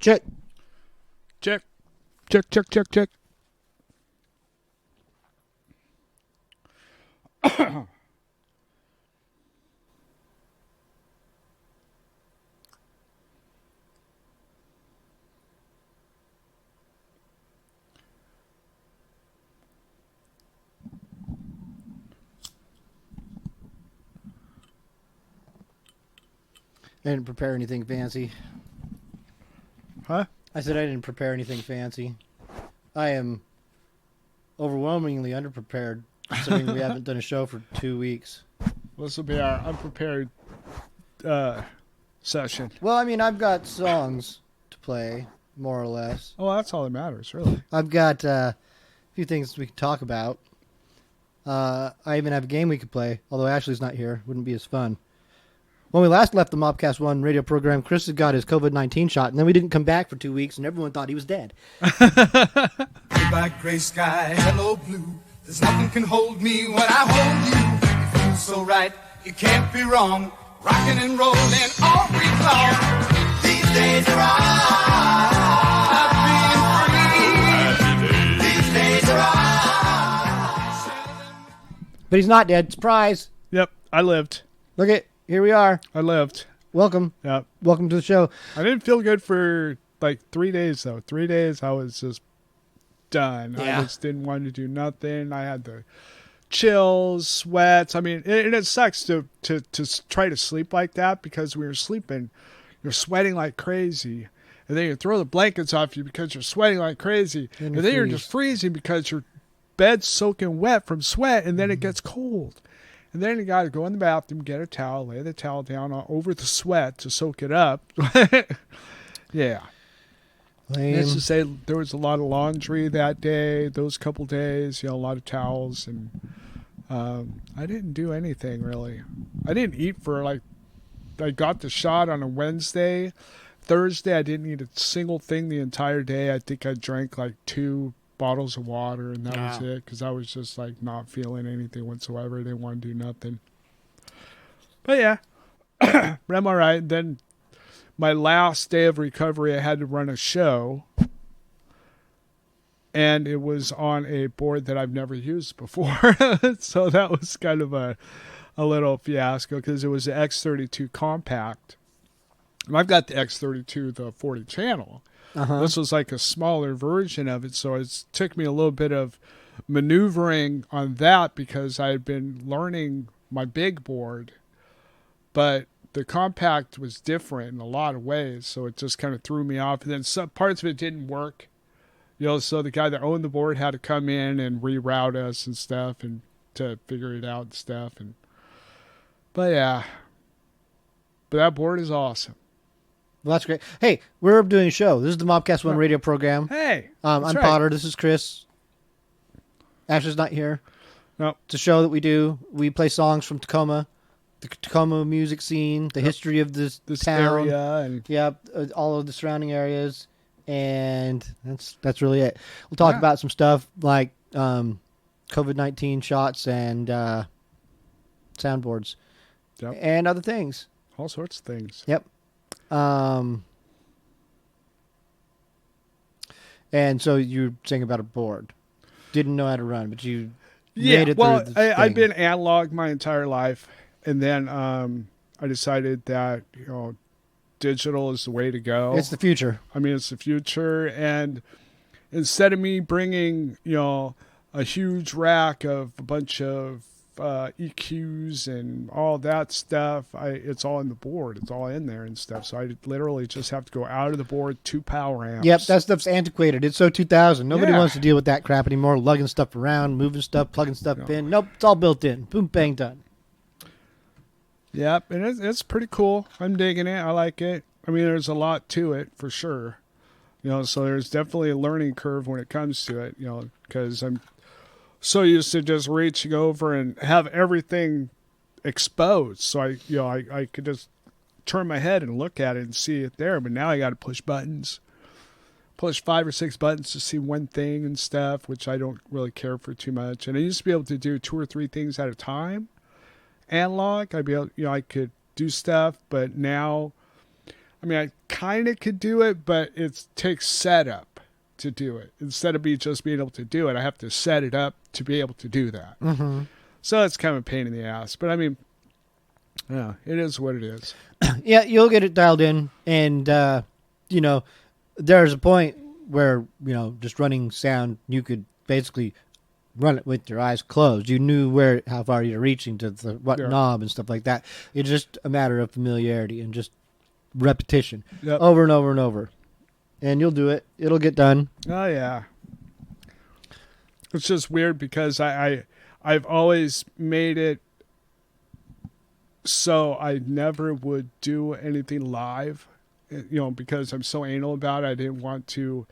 Check. Check. Check, check, check, check. I didn't prepare anything fancy. Huh? I said I didn't prepare anything fancy. I am overwhelmingly underprepared, considering we haven't done a show for 2 weeks. This will be our unprepared session. Well, I mean, I've got songs to play, more or less. Oh, well, that's all that matters, really. I've got a few things we can talk about. I even have a game we could play, although Ashley's not here. Wouldn't be as fun. When we last left the MAWPCAST 1 radio program, Chris had got his COVID-19 shot, and then we didn't come back for 2 weeks, and everyone thought he was dead. Goodbye, gray sky, hello, blue. There's nothing can hold me when I hold you. You feel so right, you can't be wrong. Rocking and rolling all week long. These days are not being free. These days are But he's not dead. Surprise! Yep, I lived. Look at, here we are. I lived. Welcome. Yep. Welcome to the show. I didn't feel good for like 3 days, though. 3 days, I was just done. Yeah. I just didn't want to do nothing. I had the chills, sweats. I mean, it sucks to try to sleep like that because when you're sleeping, you're sweating like crazy. And then you throw the blankets off you because you're sweating like crazy. And then you're just freezing because your bed's soaking wet from sweat, and then it gets cold. And then you got to go in the bathroom, get a towel, lay the towel down over the sweat to soak it up. Yeah. Lame. Let's just say there was a lot of laundry that day, those couple days, a lot of towels. And I didn't do anything, really. I didn't eat for, I got the shot on a Wednesday. Thursday, I didn't eat a single thing the entire day. I think I drank 2 bottles of water, and that was it, because I was just not feeling anything whatsoever. I didn't want to do nothing. But yeah, but I'm all right. Then my last day of recovery, I had to run a show, and it was on a board that I've never used before. So that was kind of a little fiasco, because it was the X32 compact. And I've got the X32, the 40 channel. This was a smaller version of it, so it took me a little bit of maneuvering on that because I had been learning my big board, but the compact was different in a lot of ways, so it just kind of threw me off. And then some parts of it didn't work, so the guy that owned the board had to come in and reroute us and stuff and to figure it out and stuff. But yeah, but that board is awesome. Well, that's great. Hey, we're doing a show. This is the MAWPCAST 1 radio program. Hey, I'm right. Potter. This is Chris. Ashley's not here. No. It's a show that we do. We play songs from Tacoma, the Tacoma music scene, the history of this town. Area. And all of the surrounding areas. And that's really it. We'll talk about some stuff like COVID-19 shots and soundboards and other things. All sorts of things. Yep. And so you're saying about a board. Didn't know how to run, but you made it through the I've been analog my entire life, and then I decided that digital is the way to go. It's the future. I mean, it's the future, and instead of me bringing a huge rack of a bunch of EQs and all that stuff, it's all in the board. It's all in there and stuff. So I literally just have to go out of the board, 2 power amps. Yep, that stuff's antiquated. It's so 2000. Nobody wants to deal with that crap anymore. Lugging stuff around, moving stuff, plugging stuff in. Nope, it's all built in. Boom, bang, done. Yep, and it's pretty cool. I'm digging it. I like it. I mean, there's a lot to it for sure. So there's definitely a learning curve when it comes to it. Because I'm so used to just reaching over and have everything exposed. So I could just turn my head and look at it and see it there. But now I got to push 5 or 6 buttons to see one thing and stuff, which I don't really care for too much. And I used to be able to do 2 or 3 things at a time. Analog, I'd be able, I could do stuff, but now I mean, I kind of could do it, but it takes setup to do it. Instead of just being able to do it, I have to set it up to be able to do that. Mm-hmm. So it's kind of a pain in the ass. But I mean, yeah, it is what it is. Yeah, you'll get it dialed in, and you know, there's a point where, you know, just running sound, you could basically run it with your eyes closed. You knew how far you're reaching to what knob and stuff like that. It's just a matter of familiarity and just repetition over and over and over, and you'll do it. It'll get done. Oh yeah. It's just weird because I've always made it so I never would do anything live, you know, because I'm so anal about it. I didn't want to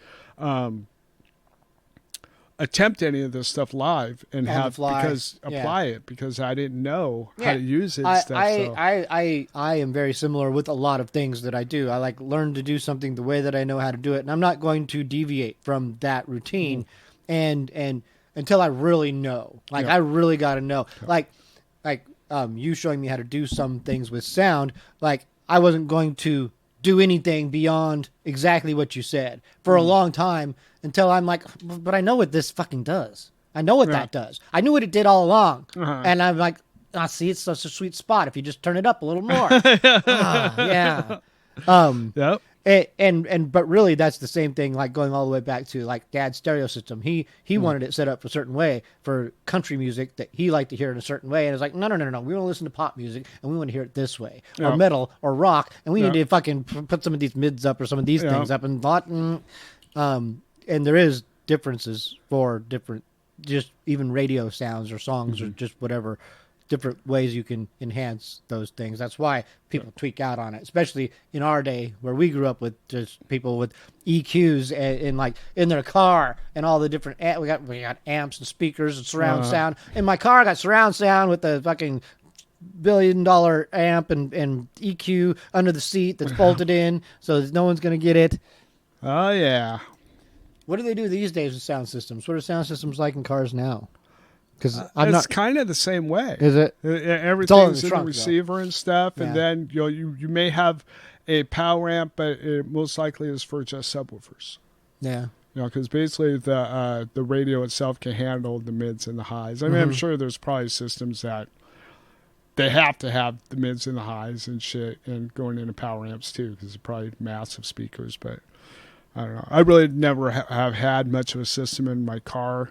attempt any of this stuff live and apply it because I didn't know how to use it. I am very similar with a lot of things that I do. I like learn to do something the way that I know how to do it, and I'm not going to deviate from that routine, and until I really know. Like I really got to know. Like you showing me how to do some things with sound. Like I wasn't going to do anything beyond exactly what you said for a long time until I'm like, but I know what this fucking does. I know what that does. I knew what it did all along. And I'm like, see, it's such a sweet spot if you just turn it up a little more. Yeah. But really that's the same thing, like going all the way back to like Dad's stereo system. He wanted it set up a certain way for country music that he liked to hear in a certain way, and it's like no, we want to listen to pop music and we want to hear it this way, or metal or rock, and we need to fucking put some of these mids up or some of these things up and there is differences for different, just even radio sounds or songs or just whatever, different ways you can enhance those things. That's why people tweak out on it, especially in our day where we grew up with just people with EQs and like in their car and all the different we got amps and speakers and surround sound. In my car I got surround sound with the fucking $1 billion amp and EQ under the seat that's bolted in so that no one's going to get it. Oh yeah. What do they do these days with sound systems? What are sound systems like in cars now? Because it's kind of the same way. Is it? Everything's in the receiver and stuff, and then you may have a power amp, but it most likely is for just subwoofers. Yeah. You know, because basically the radio itself can handle the mids and the highs. I mean, I'm sure there's probably systems that they have to have the mids and the highs and shit, and going into power amps too, because they're probably massive speakers. But I don't know. I really never have had much of a system in my car,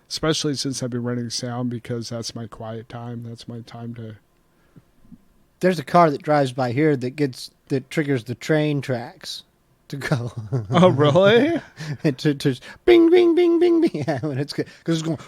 especially since I've been running sound, because that's my quiet time. That's my time to... There's a car that drives by here that triggers the train tracks to go. Oh, really? to bing, bing, bing, bing, bing. Yeah, when it's good. Because it's going...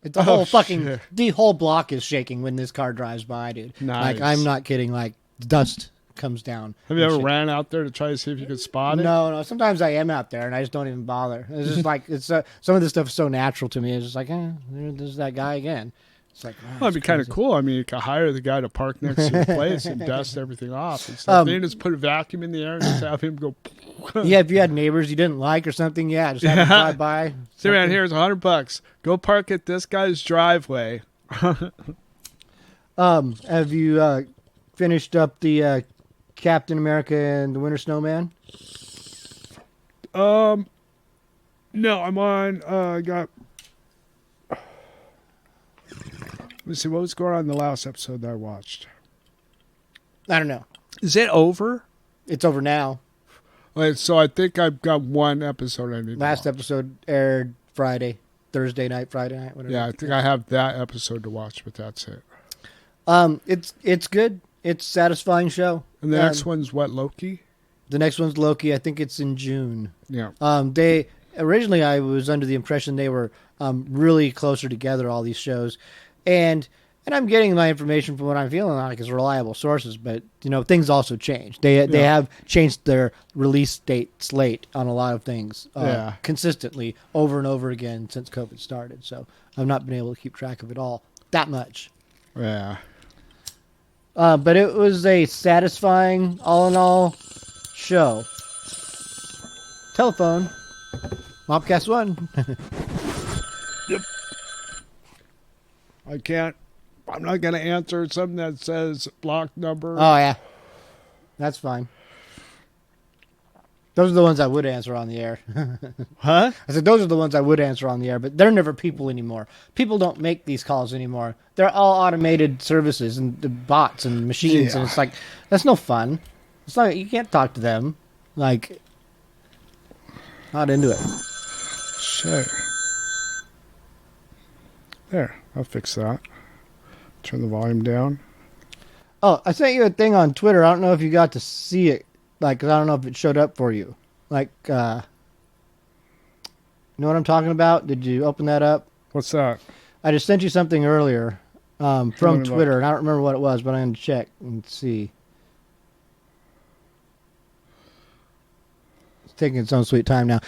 The whole fucking... The whole block is shaking when this car drives by, dude. Nice. Like, I'm not kidding. Like, dust comes down. Have you ever ran out there to try to see if you could spot it? No. Sometimes I am out there and I just don't even bother. It's just like some of this stuff is so natural to me. It's just like, there's that guy again. It's like, it'd be kind of cool. I mean, you could hire the guy to park next to your place and dust everything off and stuff. Then just put a vacuum in the air and just have him go. Yeah, if you had neighbors you didn't like or something, just have them drive by. See, man, here's $100. Go park at this guy's driveway. Have you finished up the Captain America and the Winter Snowman? No, I'm on. I got. Let's see what was going on in the last episode that I watched. I don't know. Is it over? It's over now. Right, so I think I've got one episode I need. Last episode aired Thursday night, Friday night, whatever. Yeah, I think I have that episode to watch, but that's it. It's good. It's a satisfying show. And the next one's what, Loki? The next one's Loki. I think it's in June. Yeah. They originally, I was under the impression they were really closer together, all these shows, and I'm getting my information from what I'm feeling like is reliable sources. But things also change. They have changed their release slate on a lot of things consistently over and over again since COVID started. So I've not been able to keep track of it all that much. Yeah. But it was a satisfying, all-in-all show. Telephone. MAWPCAST 1. Yep. I'm not going to answer something that says block number. Oh, yeah. That's fine. Those are the ones I would answer on the air. Huh? I said those are the ones I would answer on the air, but they're never people anymore. People don't make these calls anymore. They're all automated services and the bots and machines, and it's like that's no fun. It's like you can't talk to them. Like, not into it. Shit. There, I'll fix that. Turn the volume down. Oh, I sent you a thing on Twitter. I don't know if you got to see it. Like, 'cause I don't know if it showed up for you. Like, you know what I'm talking about? Did you open that up? What's that? I just sent you something earlier from me Twitter, look. and I don't remember what it was, but I'm going to check and see. It's taking its own sweet time now.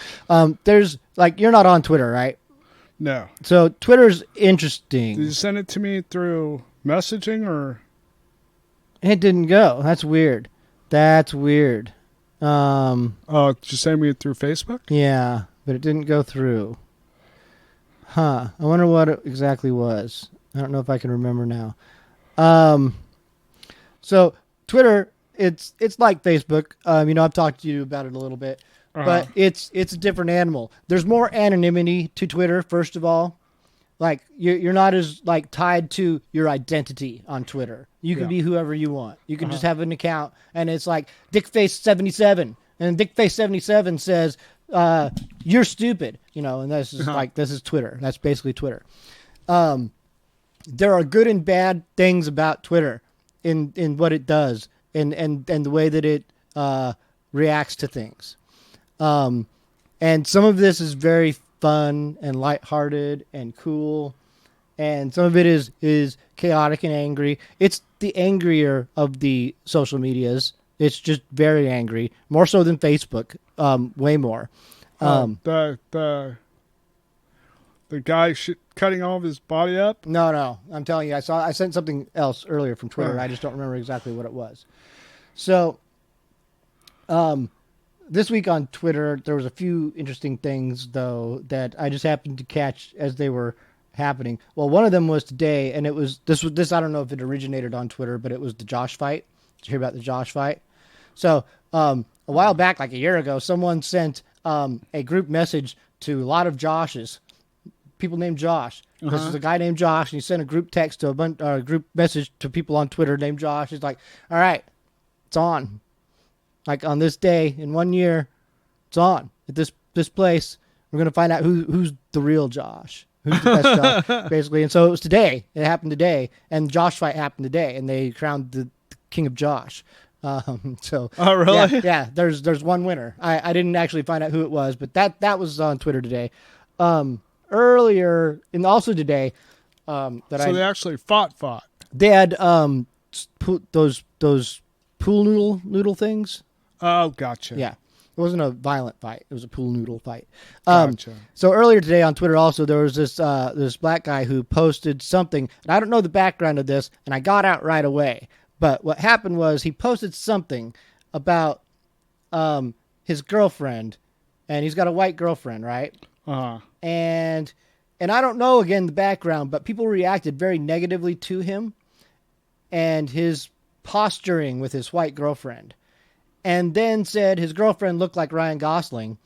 There's, like, you're not on Twitter, right? No. So Twitter's interesting. Did you send it to me through messaging or? It didn't go. That's weird. That's weird. Oh, did you send me it through Facebook? Yeah, but it didn't go through. Huh. I wonder what it exactly was. I don't know if I can remember now. So Twitter, it's like Facebook. You know, I've talked to you about it a little bit, but it's a different animal. There's more anonymity to Twitter, first of all. Like you're not as like tied to your identity on Twitter. You can be whoever you want. You can just have an account, and it's like Dickface77, and Dickface77 says you're stupid, you know. And this is like this is Twitter. That's basically Twitter. There are good and bad things about Twitter in what it does and the way that it reacts to things. And some of this is very fun and lighthearted and cool, and some of it is chaotic and angry. It's the angrier of the social medias. It's just very angry, more so than Facebook, way more. The guy cutting all of his body up? No, I'm telling you, I sent something else earlier from Twitter. I just don't remember exactly what it was. So, this week on Twitter, there was a few interesting things, though, that I just happened to catch as they were happening. Well, one of them was today, and it was this. I don't know if it originated on Twitter, but it was the Josh fight. Did you hear about the Josh fight? So, a while back, like a year ago, someone sent a group message to a lot of Joshes, people named Josh. This is a guy named Josh, and he sent a group text to a group message to people on Twitter named Josh. He's like, "All right, it's on. Like on this day in 1 year, it's on at this place. We're gonna find out who's the real Josh, who's the best Josh, basically." And so it was today. It happened today, and the Josh fight happened today, and they crowned the king of Josh. So oh really? Yeah. There's one winner. I didn't actually find out who it was, but that was on Twitter today. Earlier and also today, they actually fought. They had those pool noodle things. Oh, gotcha. Yeah. It wasn't a violent fight. It was a pool noodle fight. Gotcha. So earlier today on Twitter also, there was this black guy who posted something, and I don't know the background of this, and I got out right away. But what happened was he posted something about his girlfriend, and he's got a white girlfriend, right? And I don't know, again, the background, but people reacted very negatively to him and his posturing with his white girlfriend. And then said his girlfriend looked like Ryan Gosling,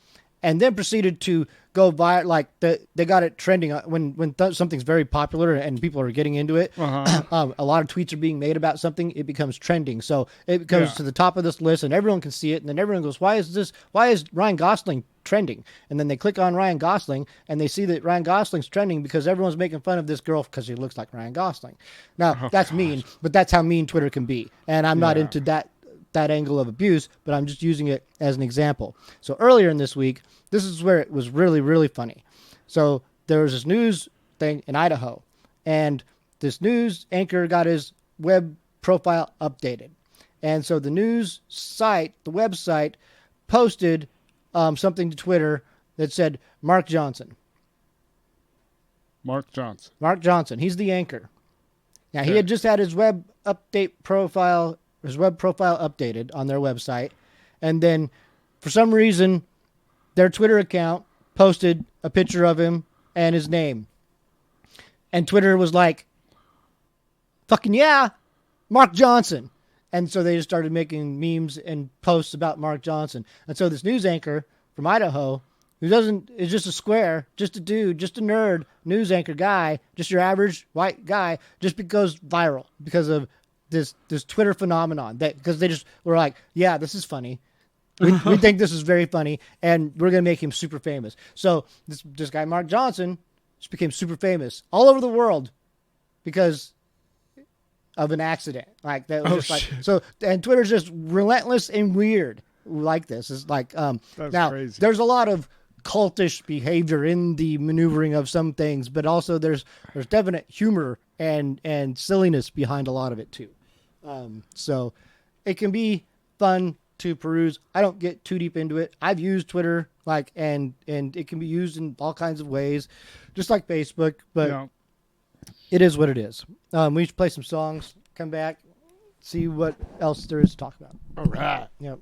and then proceeded to go viral. Like they got it trending when something's very popular and people are getting into it. A lot of tweets are being made about something. It becomes trending, so it goes to the top of this list, and everyone can see it. And then everyone goes, "Why is Ryan Gosling trending?" And then they click on Ryan Gosling, and they see that Ryan Gosling's trending because everyone's making fun of this girl because she looks like Ryan Gosling. Now that's mean, but that's how mean Twitter can be, and I'm not into that angle of abuse, but I'm just using it as an example. So earlier in this week, this is where it was really, really funny. So there was this news thing in Idaho, and this news anchor got his web profile updated. And so the news site, the website, posted something to Twitter that said, Mark Johnson. Mark Johnson. Mark Johnson. He's the anchor. Now, he had just had his web profile updated on their website, and then for some reason their Twitter account posted a picture of him and his name, and Twitter was like, fucking yeah, Mark Johnson. And so they just started making memes and posts about Mark Johnson. And so this news anchor from Idaho, is just a square, just a dude, just a nerd, news anchor guy, just your average white guy, just goes viral because of this Twitter phenomenon. Because they just were like, yeah, this is funny. We think this is very funny, and we're going to make him super famous. So this guy, Mark Johnson, just became super famous all over the world because of an accident. Like that was so, and Twitter's just relentless and weird like this. It's like, now crazy. There's a lot of cultish behavior in the maneuvering of some things, but also there's definite humor and silliness behind a lot of it too. So it can be fun to peruse. I don't get too deep into it. I've used Twitter and it can be used in all kinds of ways, just like Facebook, but it is what it is. We should play some songs, come back, see what else there is to talk about. All right. Yep.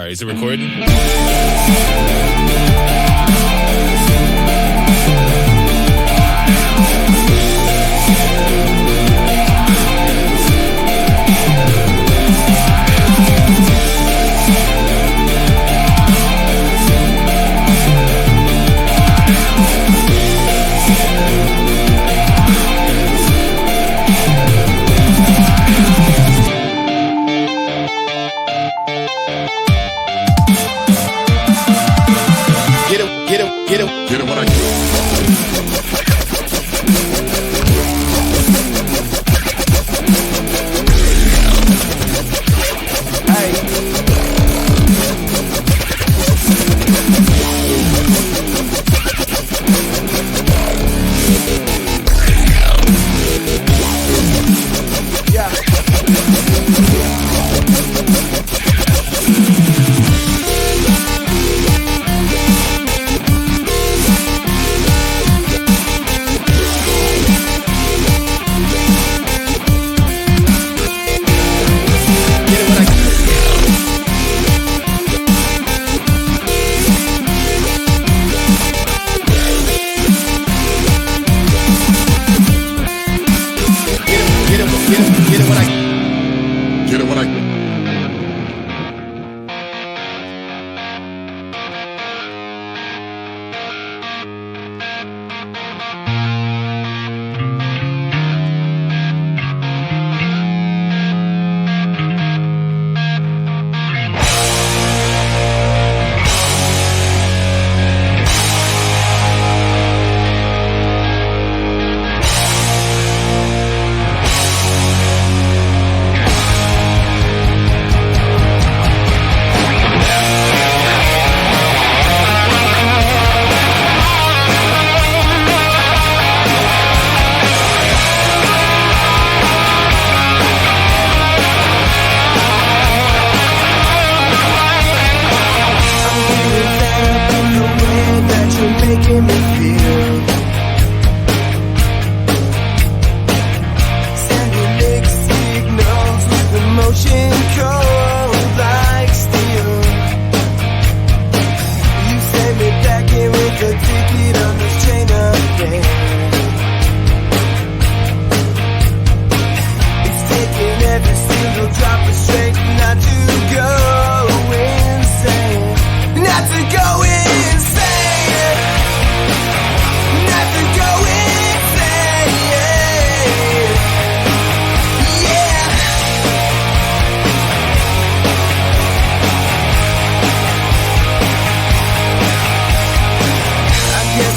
Is it recording? Get it when I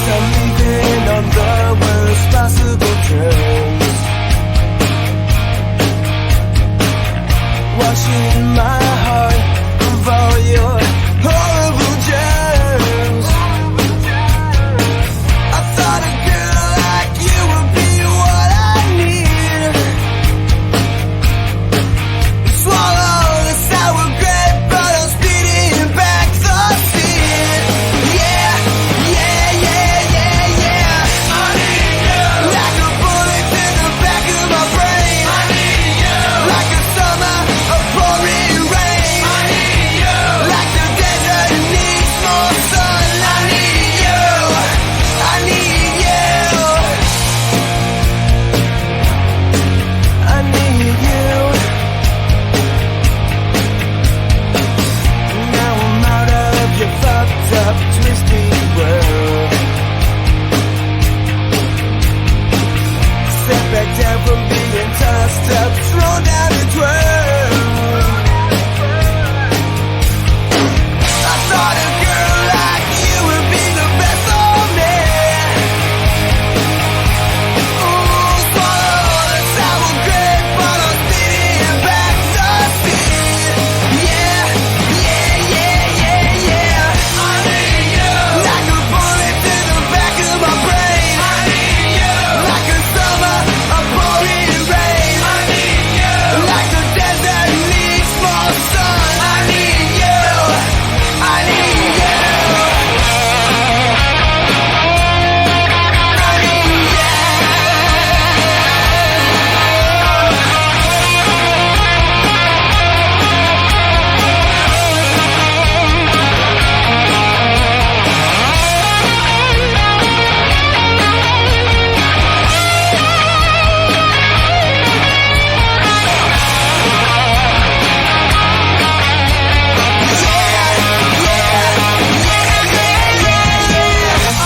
I'm leaving on the worst possible terms, washing my heart of all your horrible germs. I thought a girl like you would be what I need. Swallow the sour grape, but I'm speeding back the speed. Yeah, yeah, yeah, yeah, yeah. I need you. Like a bullet in the back of my brain. I need you. Like a summer of pouring rain. I need you. Like the desert needs more sun. I need you. I need you. I need you. Now I'm out of your fucked up, twisted world. Set back down from being tossed up, thrown down and twirled. I thought a girl like you would be the best for me. Ooh, swallow the sour grape, but I'm speeding back the speed. Yeah, yeah, yeah, yeah, yeah. I need you. Like a bullet in the back of my brain. I need you. Like a summer of pouring rain. I need you. Like the desert needs more sun. I need you. I need you.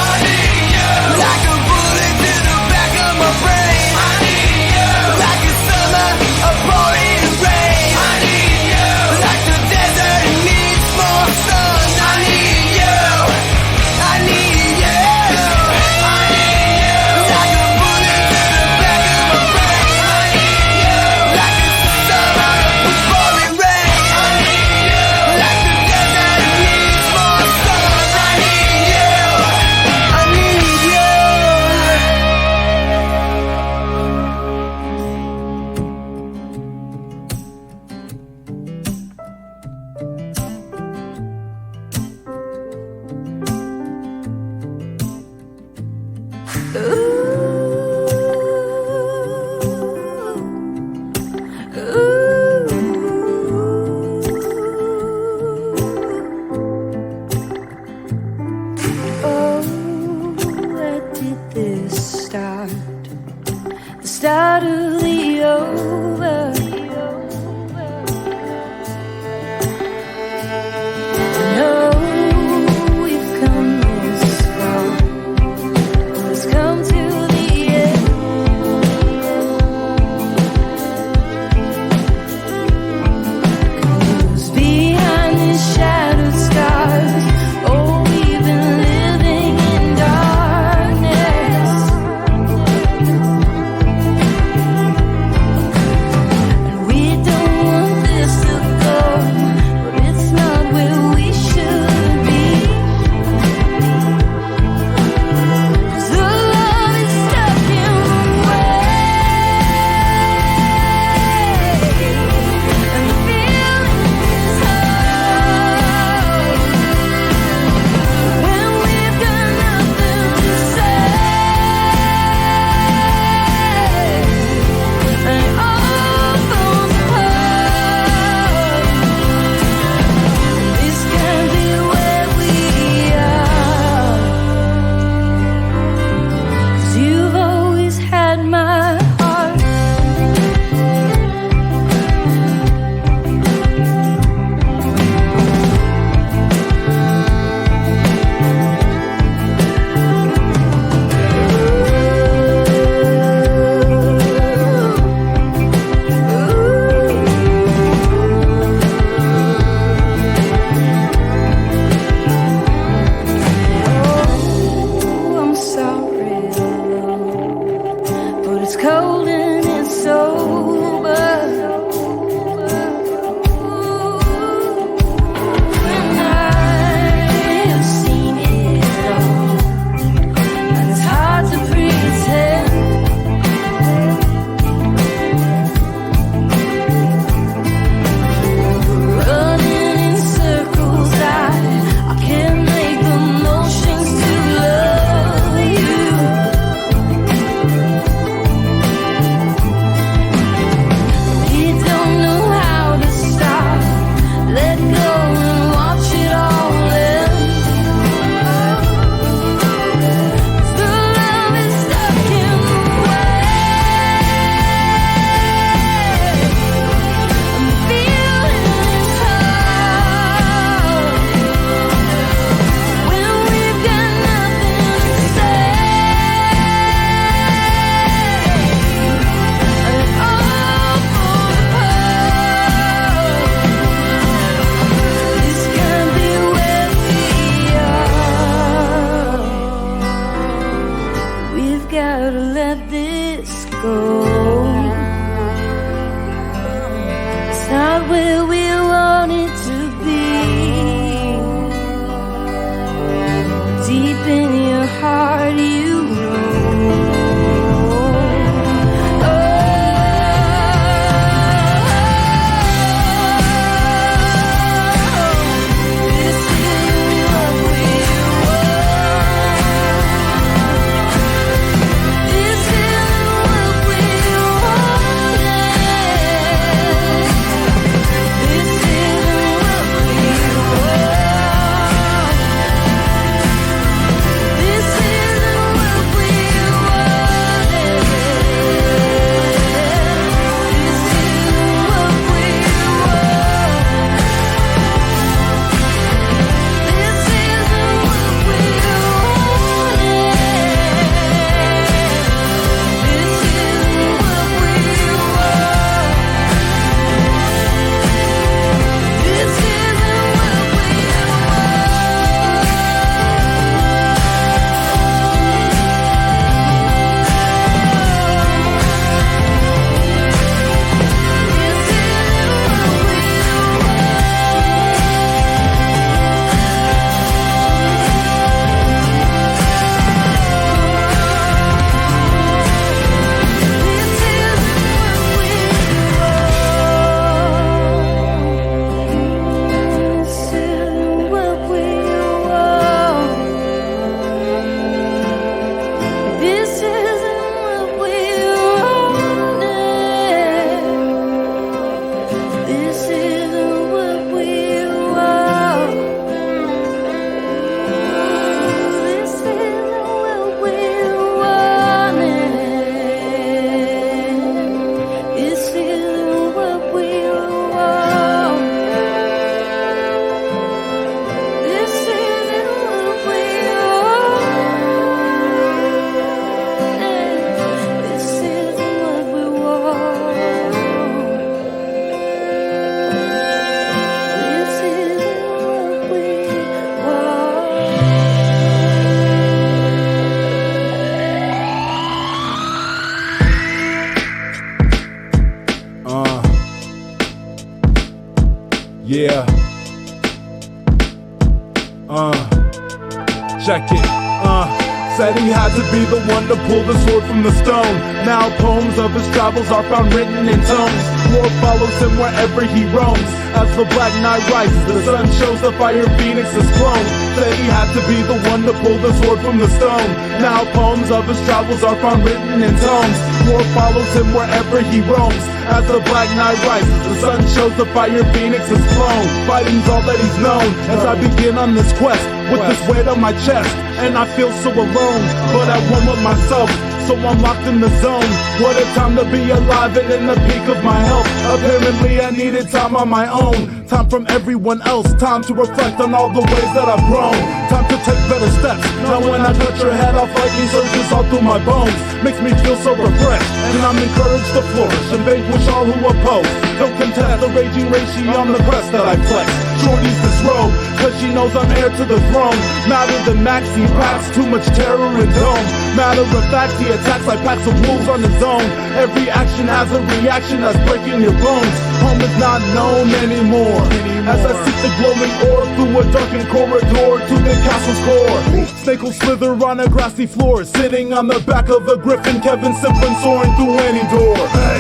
I need you. Like a bullet in the back of my brain. I need you. Like a summer of pouring rain. I need you. Like the desert needs more sun. I need you. I need you. I need you. Like a bullet in the back of my brain. I need you. Like a summer of pouring rain. I need you. Like the desert needs more sun. I need you. I need you. Oh, where did this start? The start of the over. No, we've come this far. Let's come to the end. 'Cause behind these shattered scars, oh, we've been living in darkness. go. It's not where we want it to be. Deep in your heart, you know. Yeah. Check it. Said he had to be the one to pull the sword from the stone. Now poems of his travels are found written in tomes. War follows him wherever he roams. As the black night rises, the sun shows the fire phoenix is clone. Said he had to be the one to pull the sword from the stone. Now poems of his travels are found written in tomes. War follows him wherever he roams. As the black night rises, the sun shows the fire phoenix is flown. Fighting's all that he's known. As I begin on this quest, with this weight on my chest, and I feel so alone, but at one with myself, so I'm locked in the zone. What a time to be alive and in the peak of my health. Apparently I needed time on my own, time from everyone else, time to reflect on all the ways that I've grown, time to take better steps. Now when I touch your head, I'll lightning surges all through my bones, makes me feel so refreshed, and I'm encouraged to flourish and vanquish all who oppose. Don't contest the raging ratio on the crest that I flex. Shorty's this road, cause she knows I'm heir to the throne. Matter than Max, he packs too much terror and dome. Matter of fact, he attacks like packs of wolves on his own. Every action has a reaction that's breaking your bones. Home is not known anymore. As I seek the glowing orb through a darkened corridor to the castle's core. Snake will slither on a grassy floor, sitting on the back of a griffin. Kevin Simplin soaring through any door.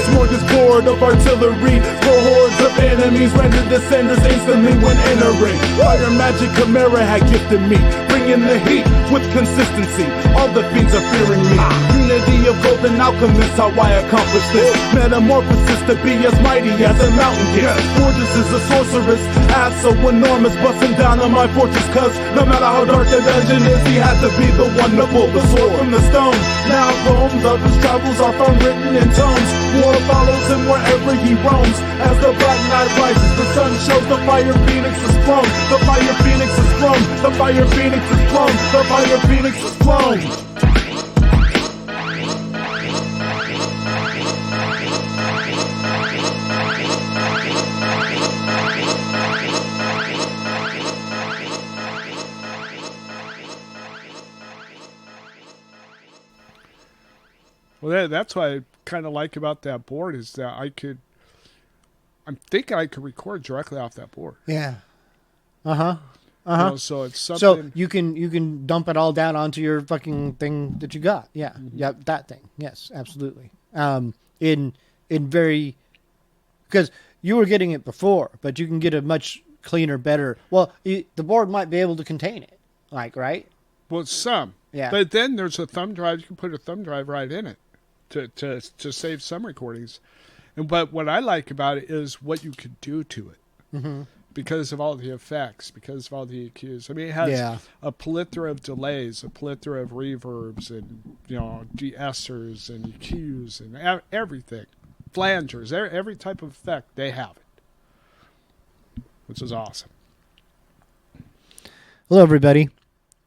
Smorgasbord of artillery, four hordes of enemies render descenders instantly when entering. Fire magic Chimera had gifted me, bringing the heat with consistency. All the fiends are fearing me. Unity of golden alchemists, how I accomplish this. Metamorphosis to be as mighty as a mountain gets. Gorgeous is a sorceress, ass so enormous, busting down on my fortress. Cause no matter how dark the dungeon is, he had to be the one to pull the sword from the stone. Now poems of his travels are found written in tomes. War follows him wherever he roams. As the black night rises, the sun shows the fire phoenix is flown. The fire phoenix is flown. The fire phoenix is flown. The fire phoenix is flown. Well, that's what I kind of like about that board is that I'm thinking I could record directly off that board. Yeah. Uh-huh. You know, so it's something. So you can dump it all down onto your fucking thing that you got. Yeah. Yeah, that thing. Yes, absolutely. In very, because you were getting it before, but you can get a much cleaner, better. Well, the board might be able to contain it, like, right? Well, some. Yeah. But then there's a thumb drive. You can put a thumb drive right in it to save some recordings. But what I like about it is what you could do to it. Mm-hmm. Because of all the effects, because of all the EQs. I mean, it has a plethora of delays, a plethora of reverbs, and, you know, de-essers and EQs and everything. Flangers, every type of effect, they have it. Which is awesome. Hello, everybody.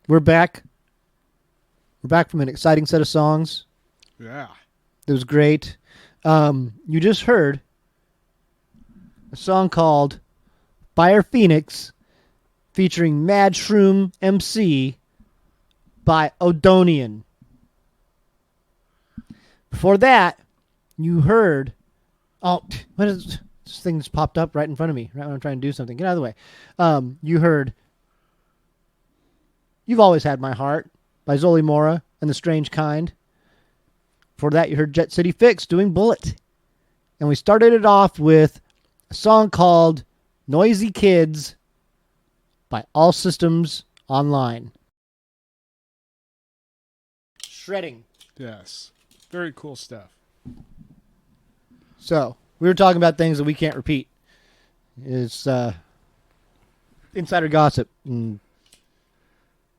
We're back. We're back from an exciting set of songs. Yeah. It was great. You just heard a song called Fire Phoenix featuring Mad Shroom MC by Odonian. Before that, you heard... Oh, what is... This thing just popped up right in front of me, right when I'm trying to do something. Get out of the way. You heard You've Always Had My Heart by Zoli Mora and The Strange Kind. Before that, you heard Jet City Fix doing Bullet. And we started it off with a song called Noisy Kids by All Systems Online. Shredding. Yes. Very cool stuff. So, we were talking about things that we can't repeat. It's insider gossip and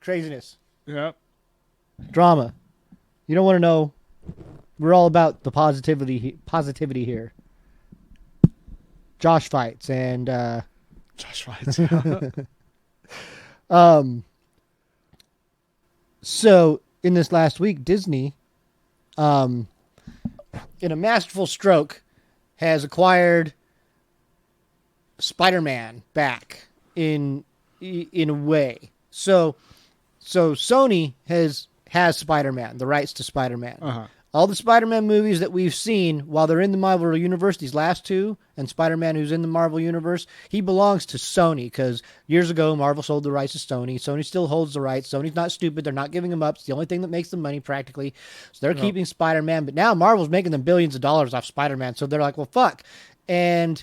craziness. Yep. Drama. You don't want to know. We're all about the positivity here. Josh fights and Josh fights. So in this last week, Disney, in a masterful stroke, has acquired Spider-Man back in a way. So Sony has Spider-Man, the rights to Spider-Man. Uh-huh. All the Spider-Man movies that we've seen while they're in the Marvel Universe, these last two, and Spider-Man who's in the Marvel Universe, he belongs to Sony because years ago Marvel sold the rights to Sony. Sony still holds the rights. Sony's not stupid. They're not giving them up. It's the only thing that makes them money practically. So they're keeping Spider-Man. But now Marvel's making them billions of dollars off Spider-Man. So they're like, well, fuck. And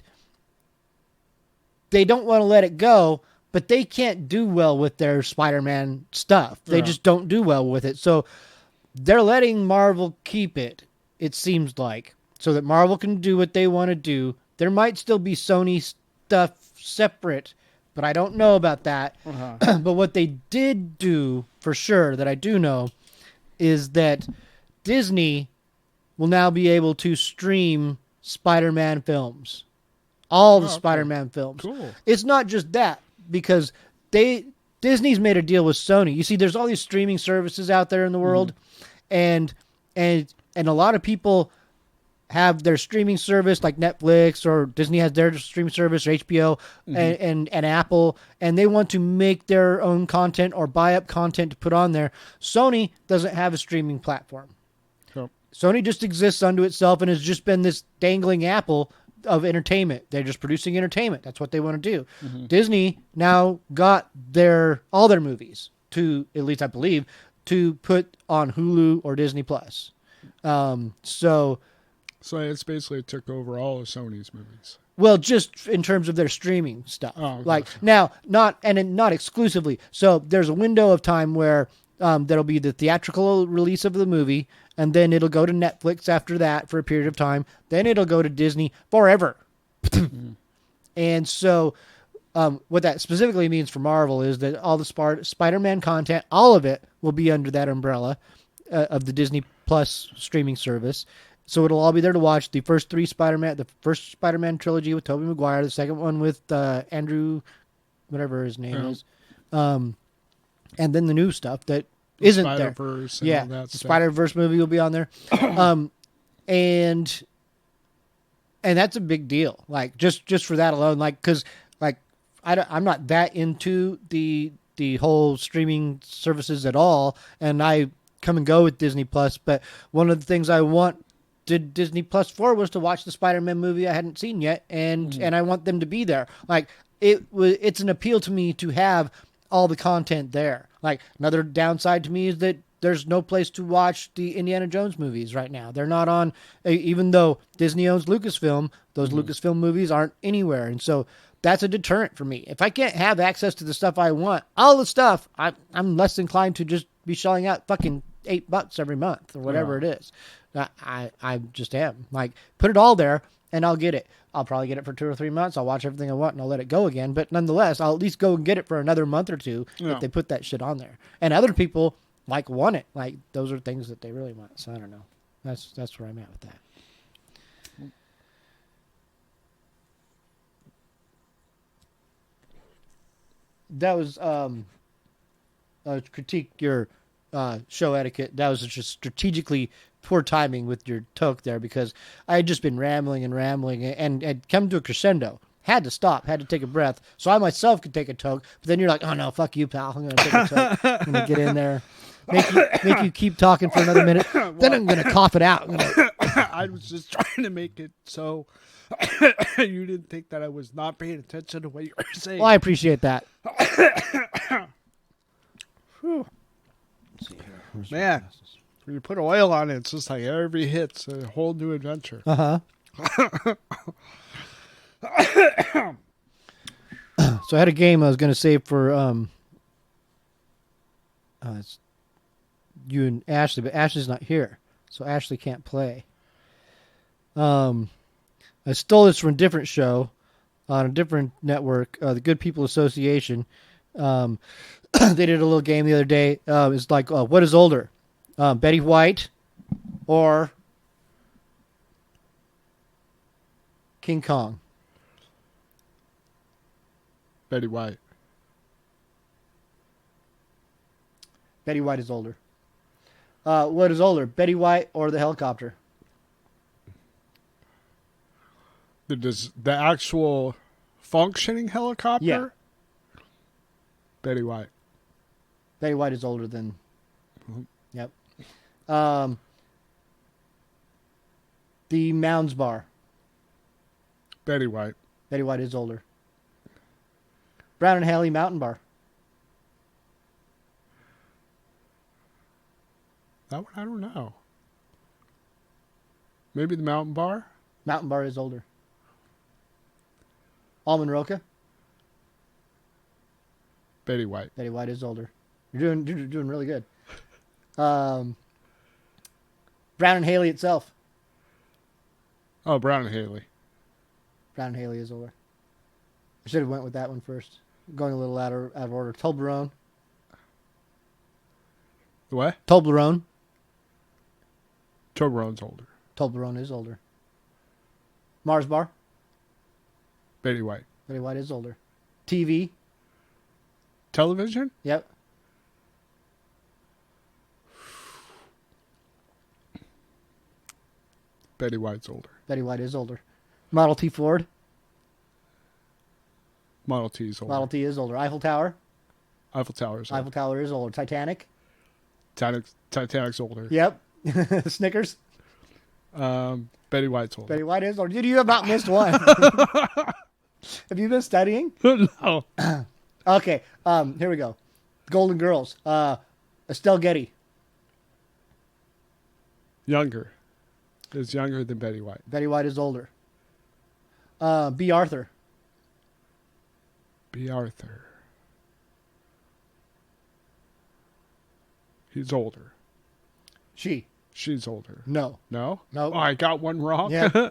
they don't want to let it go, but they can't do well with their Spider-Man stuff. They just don't do well with it. So they're letting Marvel keep it, it seems like, so that Marvel can do what they want to do. There might still be Sony stuff separate, but I don't know about that. Uh-huh. But what they did do, for sure, that I do know, is that Disney will now be able to stream Spider-Man films. All the Spider-Man films. Cool. It's not just that, because Disney's made a deal with Sony. You see, there's all these streaming services out there in the world, and a lot of people have their streaming service like Netflix, or Disney has their streaming service, or HBO, and Apple, and they want to make their own content or buy up content to put on there. Sony doesn't have a streaming platform. Cool. Sony just exists unto itself and has just been this dangling apple of entertainment. They're just producing entertainment. That's what they want to do. Disney now got all their movies, to, at least I believe, to put on Hulu or Disney Plus. So it's basically took over all of Sony's movies. Well, just in terms of their streaming stuff. Oh, okay. Like now, not exclusively. So there's a window of time where there'll be the theatrical release of the movie, and then it'll go to Netflix after that for a period of time. Then it'll go to Disney forever. And so what that specifically means for Marvel is that all the Spider-Man content, all of it, will be under that umbrella of the Disney Plus streaming service. So it'll all be there to watch. The first Spider-Man trilogy with Tobey Maguire, the second one with Andrew, whatever his name is, and then the new stuff that isn't there. Yeah, the Spider-Verse movie will be on there, and that's a big deal. Like just for that alone, like because like I'm not that into the whole streaming services at all, and I come and go with Disney Plus, but one of the things I want did Disney Plus for was to watch the Spider-Man movie I hadn't seen yet, and I want them to be there. Like it's an appeal to me to have all the content there. Like another downside to me is that there's no place to watch the Indiana Jones movies right now. They're not on, even though Disney owns Lucasfilm, those Lucasfilm movies aren't anywhere, and so that's a deterrent for me. If I can't have access to the stuff I want, all the stuff, I'm less inclined to just be shelling out fucking $8 every month or whatever it is. I just am. Like, put it all there and I'll get it. I'll probably get it for 2 or 3 months. I'll watch everything I want and I'll let it go again. But nonetheless, I'll at least go and get it for another month or two if they put that shit on there. And other people want it. Like, those are things that they really want. So I don't know. That's where I'm at with that. That was critique your show etiquette. That was just strategically poor timing with your toke there, because I had just been rambling and had come to a crescendo. Had to stop, had to take a breath, so I myself could take a toke. But then you're like, oh no, fuck you, pal. I'm going to take a toke. I'm going to get in there. Make you keep talking for another minute. Then I'm going to cough it out. I was just trying to make it so you didn't think that I was not paying attention to what you were saying. Well, I appreciate that. Man, when you put oil on it, it's just like every hit's a whole new adventure. So I had a game I was going to save for it's you and Ashley, but Ashley's not here, so Ashley can't play. I stole this from a different show on a different network, the Good People Association. They did a little game the other day. It's like, what is older, Betty White or King Kong? Betty White. Betty White is older. What is older, Betty White or the helicopter? The actual functioning helicopter? Yeah. Betty White. Betty White is older than... Yep. The Mounds Bar. Betty White. Betty White is older. Brown and Haley Mountain Bar. That one, I don't know. Maybe the Mountain Bar? Mountain Bar is older. Almond Roca. Betty White. Betty White is older. You're doing really good. Brown and Haley itself. Oh, Brown and Haley. Brown and Haley is older. I should have went with that one first. Going a little out of order. Toblerone. What? Toblerone. Toblerone's older. Toblerone is older. Mars Bar. Betty White. Betty White is older. TV. Television? Yep. Betty White's older. Betty White is older. Model T Ford. Model T's older. Model T is older. Eiffel Tower. Eiffel Tower's older. Eiffel Tower is older. Titanic. Titanic's older. Yep. Snickers. Betty White's older. Betty White is older. Dude, you have not missed one. Have you been studying? No. Okay. Here we go. Golden Girls. Estelle Getty. Younger. Is younger than Betty White. Betty White is older. B. Arthur. B. Arthur. He's older. She's older. No. No? No. Oh, I got one wrong? Yeah.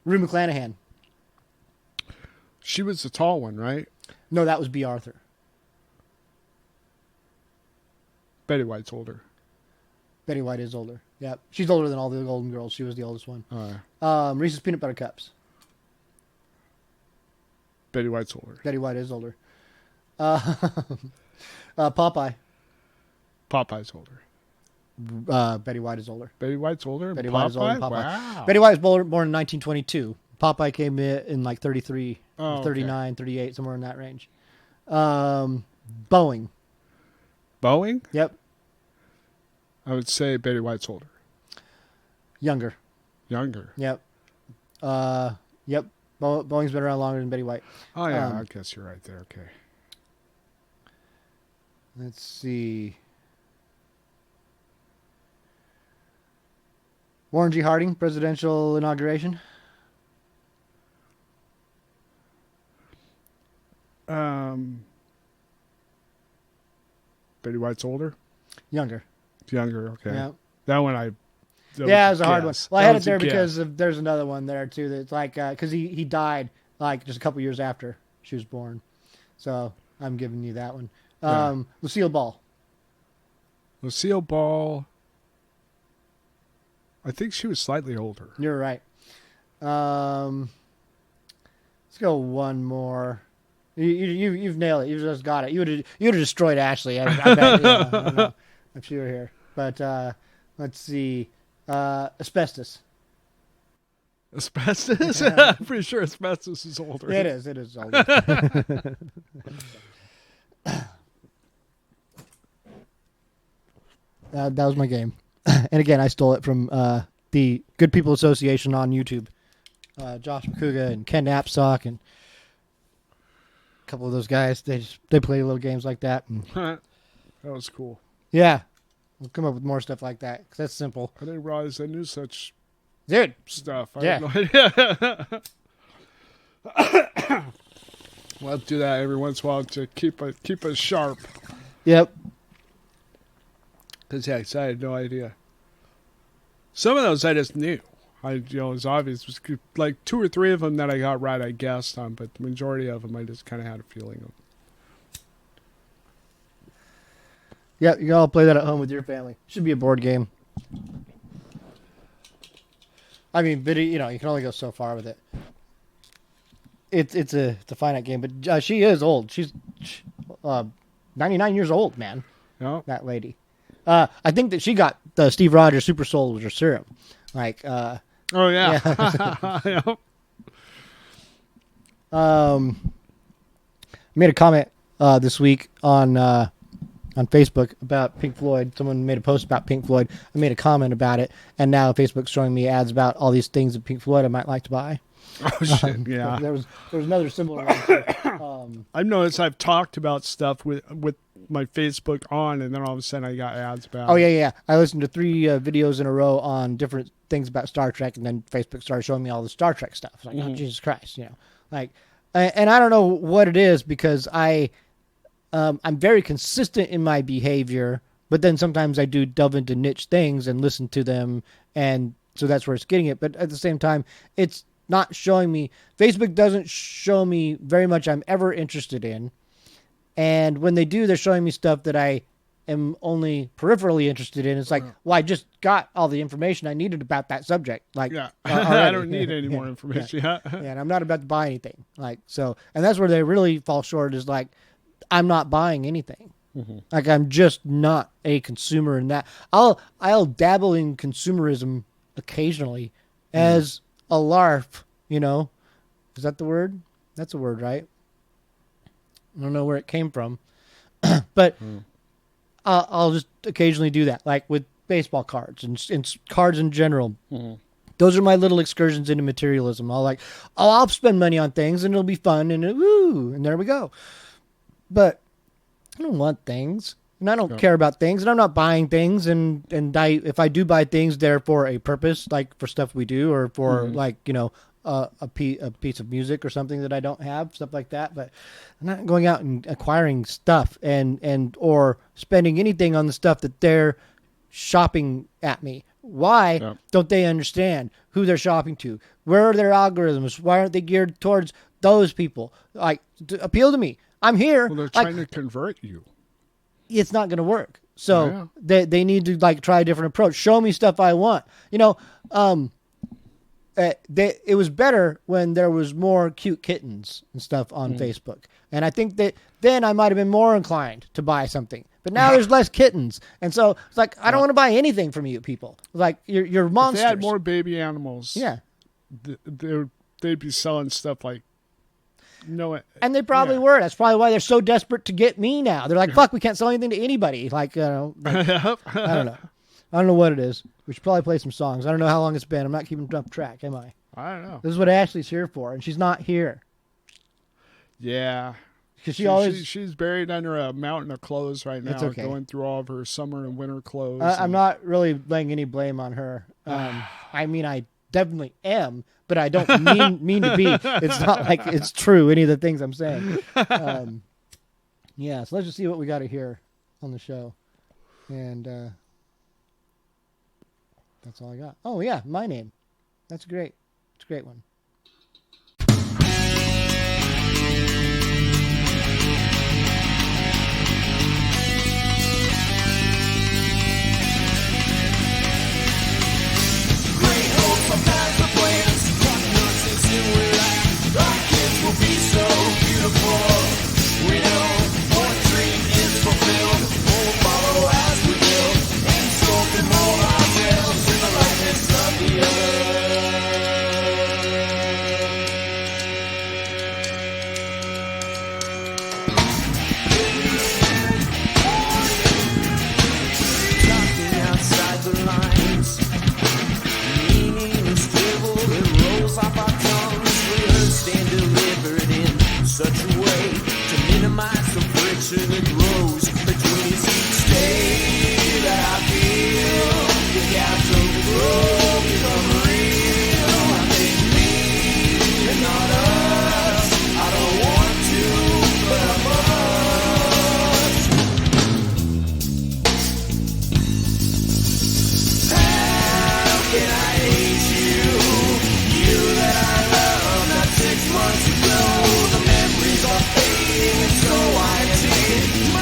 Rue McClanahan. She was the tall one, right? No, that was B. Arthur. Betty White's older. Betty White is older. Yep. She's older than all the Golden Girls. She was the oldest one. Reese's Peanut Butter Cups. Betty White's older. Betty White is older. Popeye. Popeye's older. Betty White is older. Betty White's older? Betty White is older than Popeye. Wow. Betty White was born in 1922. Popeye came in like 33, Oh, 39, 38, somewhere in that range. Boeing. Boeing? Yep. I would say Betty White's older. Younger. Younger. Yep. Yep. Boeing's been around longer than Betty White. Oh, yeah. I guess you're right there. Okay. Let's see. Warren G. Harding, presidential inauguration. Betty White's older? Younger. Younger, okay. Yeah. That one I... Yeah, it was a hard one. guess. Well, I That had it was a there guess. because there's another one there too that's like because he died like just a couple years after she was born, so I'm giving you that one. Yeah. Lucille Ball. Lucille Ball... I think she was slightly older. You're right. Let's go one more. You've nailed it. You just got it. You would have destroyed Ashlee. I bet. Yeah, I don't know if she were here. But let's see. Asbestos. Asbestos? I'm pretty sure asbestos is older. It is. It is older. That was my game. And again, I stole it from the Good People Association on YouTube. Josh McCouga and Ken Knapsack and a couple of those guys. They play little games like that. And That was cool. yeah, we'll come up with more stuff like that because that's simple. I didn't realize I knew such Dude, stuff. I Yeah. had no idea. We'll have to do that every once in a while to keep us sharp. yep. Because, yeah, I had no idea. Some of those I just knew. It was obvious. It was like 2 or 3 of them that I got right, I guessed on, but the majority of them I just kind of had a feeling of. Yep, you can all play that at home with your family. Should be a board game. I mean, but you can only go so far with it. It's a finite game, but she is old. She's 99 years old, man. No? That lady. I think that she got the Steve Rogers Super Soldier serum. Like, Oh, yeah. Yeah. made a comment this week on Facebook about Pink Floyd. Someone made a post about Pink Floyd. I made a comment about it, and now Facebook's showing me ads about all these things of Pink Floyd I might like to buy. Oh, shit, yeah. There was another similar one. I've noticed I've talked about stuff with my Facebook on, and then all of a sudden I got ads about Oh it. yeah. I listened to 3 videos in a row on different things about Star Trek, and then Facebook started showing me all the Star Trek stuff. It's like, oh Jesus Christ, like, and I don't know what it is because I'm very consistent in my behavior, but then sometimes I do delve into niche things and listen to them, and so that's where it's getting it. But at the same time, it's not showing me. Facebook doesn't show me very much I'm ever interested in. And when they do, they're showing me stuff that I am only peripherally interested in. It's like, well, I just got all the information I needed about that subject. Like, Yeah. I already. don't need any more information. Yeah. Yeah, and I'm not about to buy anything. Like, so, and that's where they really fall short is like, I'm not buying anything. Like, I'm just not a consumer in that. I'll dabble in consumerism occasionally as a LARP, Is that the word? That's a word, right? I don't know where it came from, but I'll just occasionally do that, like with baseball cards and cards in general. Those are my little excursions into materialism. I'll spend money on things and it'll be fun and and there we go. But I don't want things, and I don't care about things, and I'm not buying things. And if I do buy things, they're for a purpose, like for stuff we do, or for a piece of music or something that I don't have, stuff like that. But I'm not going out and acquiring stuff and or spending anything on the stuff that they're shopping at me. Why don't they understand who they're shopping to? Where are their algorithms? Why aren't they geared towards those people? Like, appeal to me. I'm here. Well, they're trying to convert you. It's not going to work. So they need to try a different approach. Show me stuff I want. It was better when there was more cute kittens and stuff on Facebook. And I think that then I might have been more inclined to buy something. But now there's less kittens. And so it's like, I don't want to buy anything from you people. Like, you're monsters. If they had more baby animals, Yeah. they'd be selling stuff like No, And they probably were. That's probably why they're so desperate to get me now. They're like, fuck, we can't sell anything to anybody. Like, I don't know. I don't know what it is. We should probably play some songs. I don't know how long it's been. I'm not keeping up track, am I? I don't know. This is what Ashlee's here for, and she's not here. Yeah. Because she's buried under a mountain of clothes right now, going through all of her summer and winter clothes. I'm not really laying any blame on her. I mean, I definitely am, but I don't mean to be. It's not like it's true, any of the things I'm saying. Yeah, so let's just see what we got to hear on the show. And that's all I got. Oh, yeah, My Name. That's great. It's a great one. Sometimes the plans talk nonsense and we laugh. Our kids will be so beautiful. We know one dream is fulfilled. We'll follow as we build and so can mold ourselves in the likeness of the earth. Talking outside the lines. Off our tongues, rehearsed and delivered in such a way to minimize the friction that grows between us each day that I feel the gaps of growth become real. I think me and not us. I don't want to, but I must. How can I hate you? That I love not 6 months ago. The memories are fading, and so I take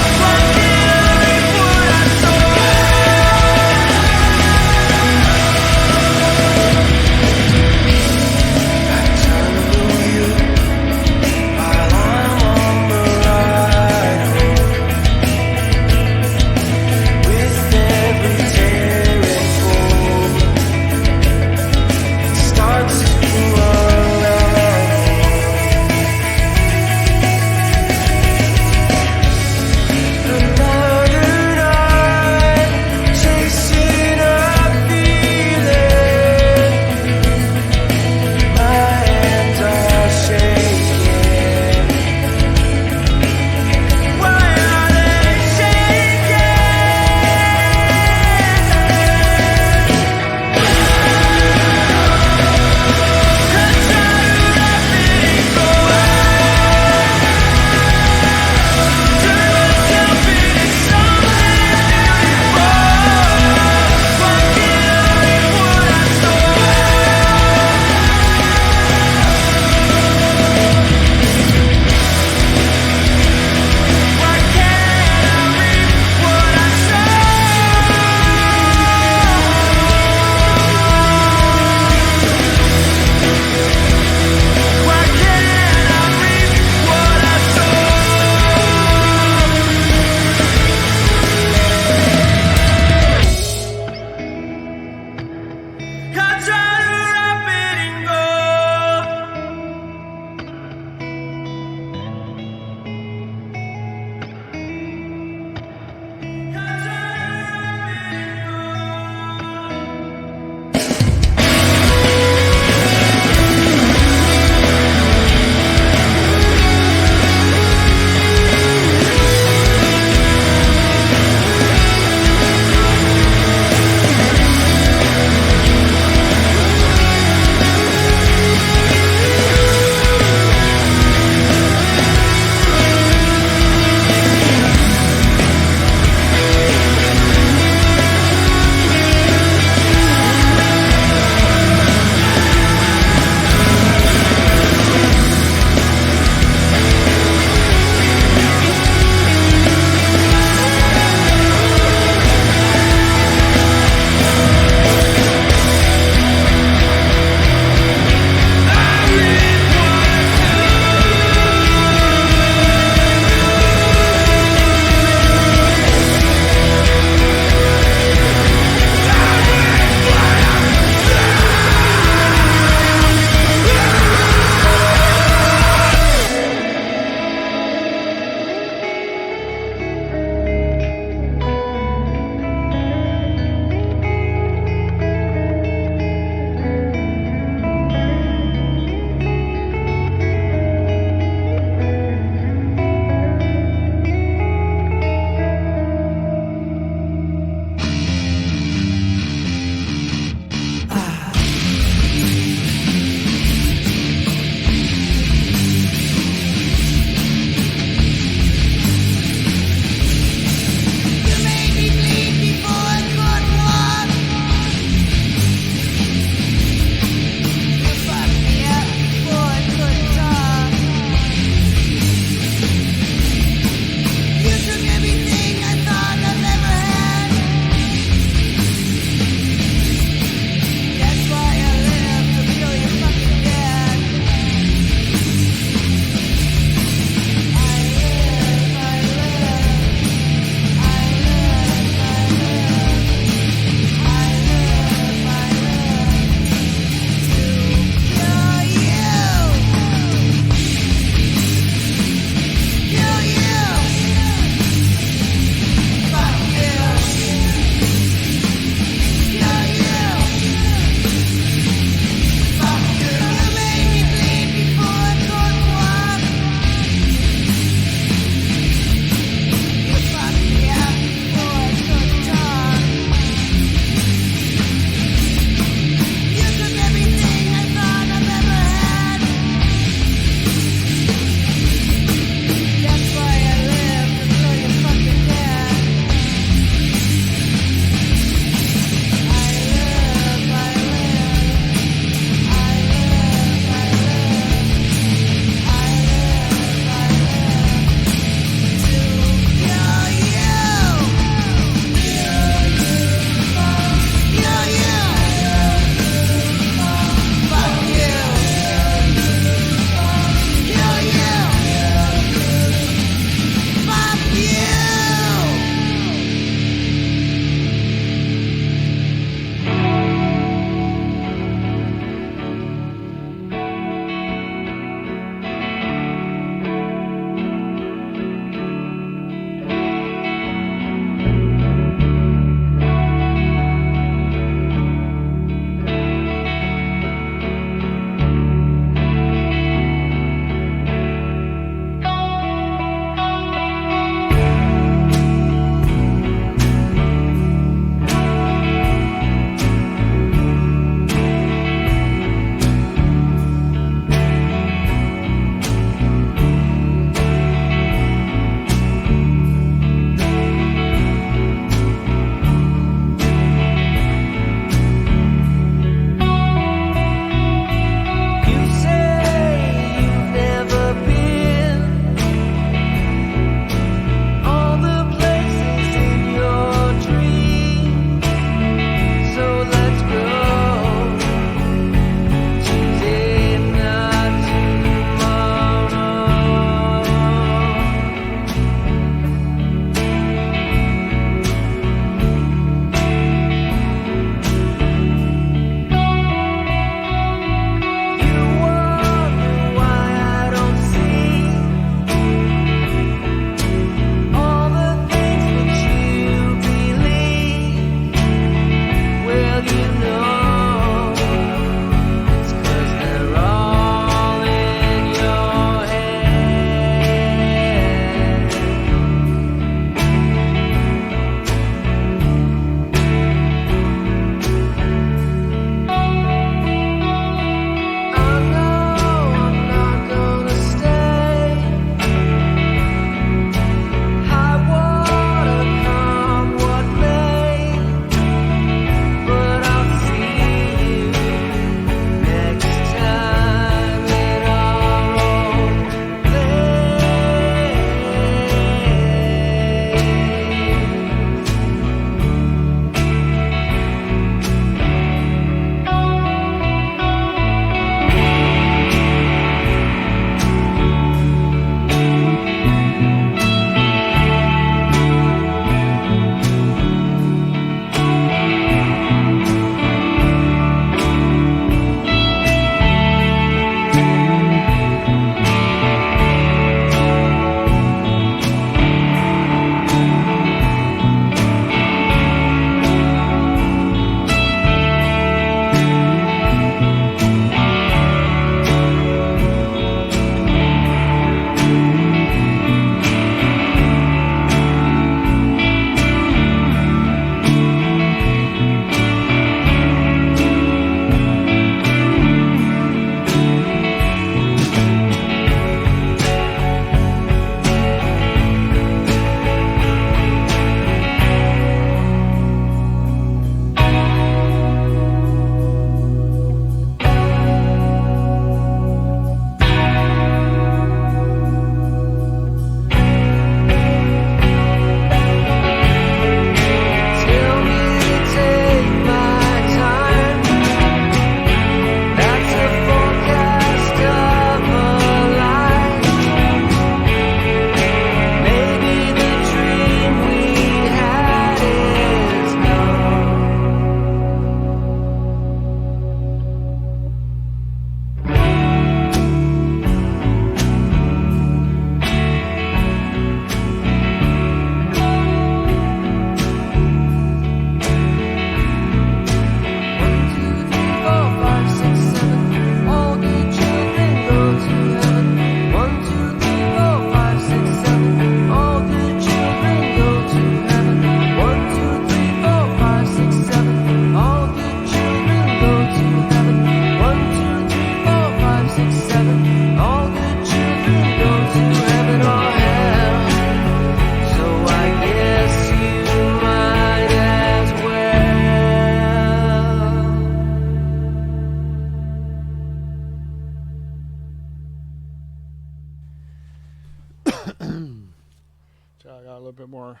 little bit more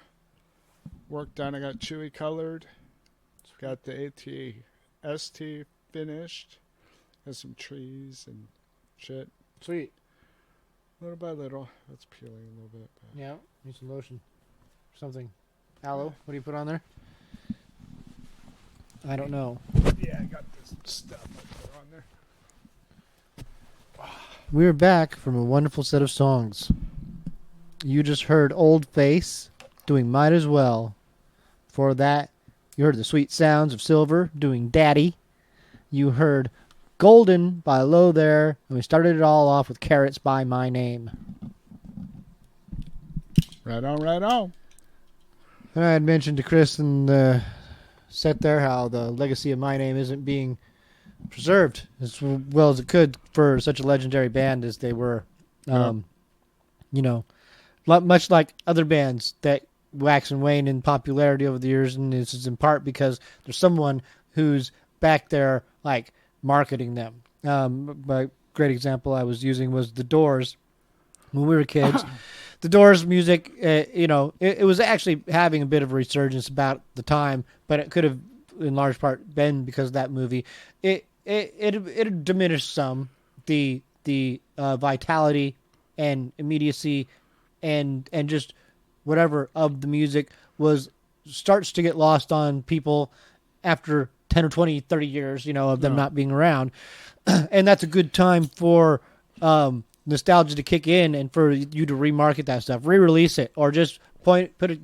work done. I got Chewy colored. Got the AT-ST finished. Got some trees and shit. Sweet. Little by little. That's peeling a little bit. But. Yeah, need some lotion. Something. Aloe, what do you put on there? I don't know. Yeah, I got this stuff I put on there. We're back from a wonderful set of songs. You just heard Old Face doing Might As Well. For that, you heard the sweet sounds of Silver doing Daddy. You heard Golden by Low There. And we started it all off with Carrots by My Name. Right on, right on. And I had mentioned to Chris in the set there how the legacy of My Name isn't being preserved as well as it could for such a legendary band as they were. You know, much like other bands that wax and wane in popularity over the years, and this is in part because there's someone who's back there like marketing them. A great example I was using was The Doors. When we were kids, The Doors music, it was actually having a bit of a resurgence about the time, but it could have in large part been because of that movie. It diminished some the vitality and immediacy and just whatever of the music starts to get lost on people after 10 or 20, 30 years, of them not being around. And that's a good time for nostalgia to kick in and for you to remarket that stuff, re-release it, or just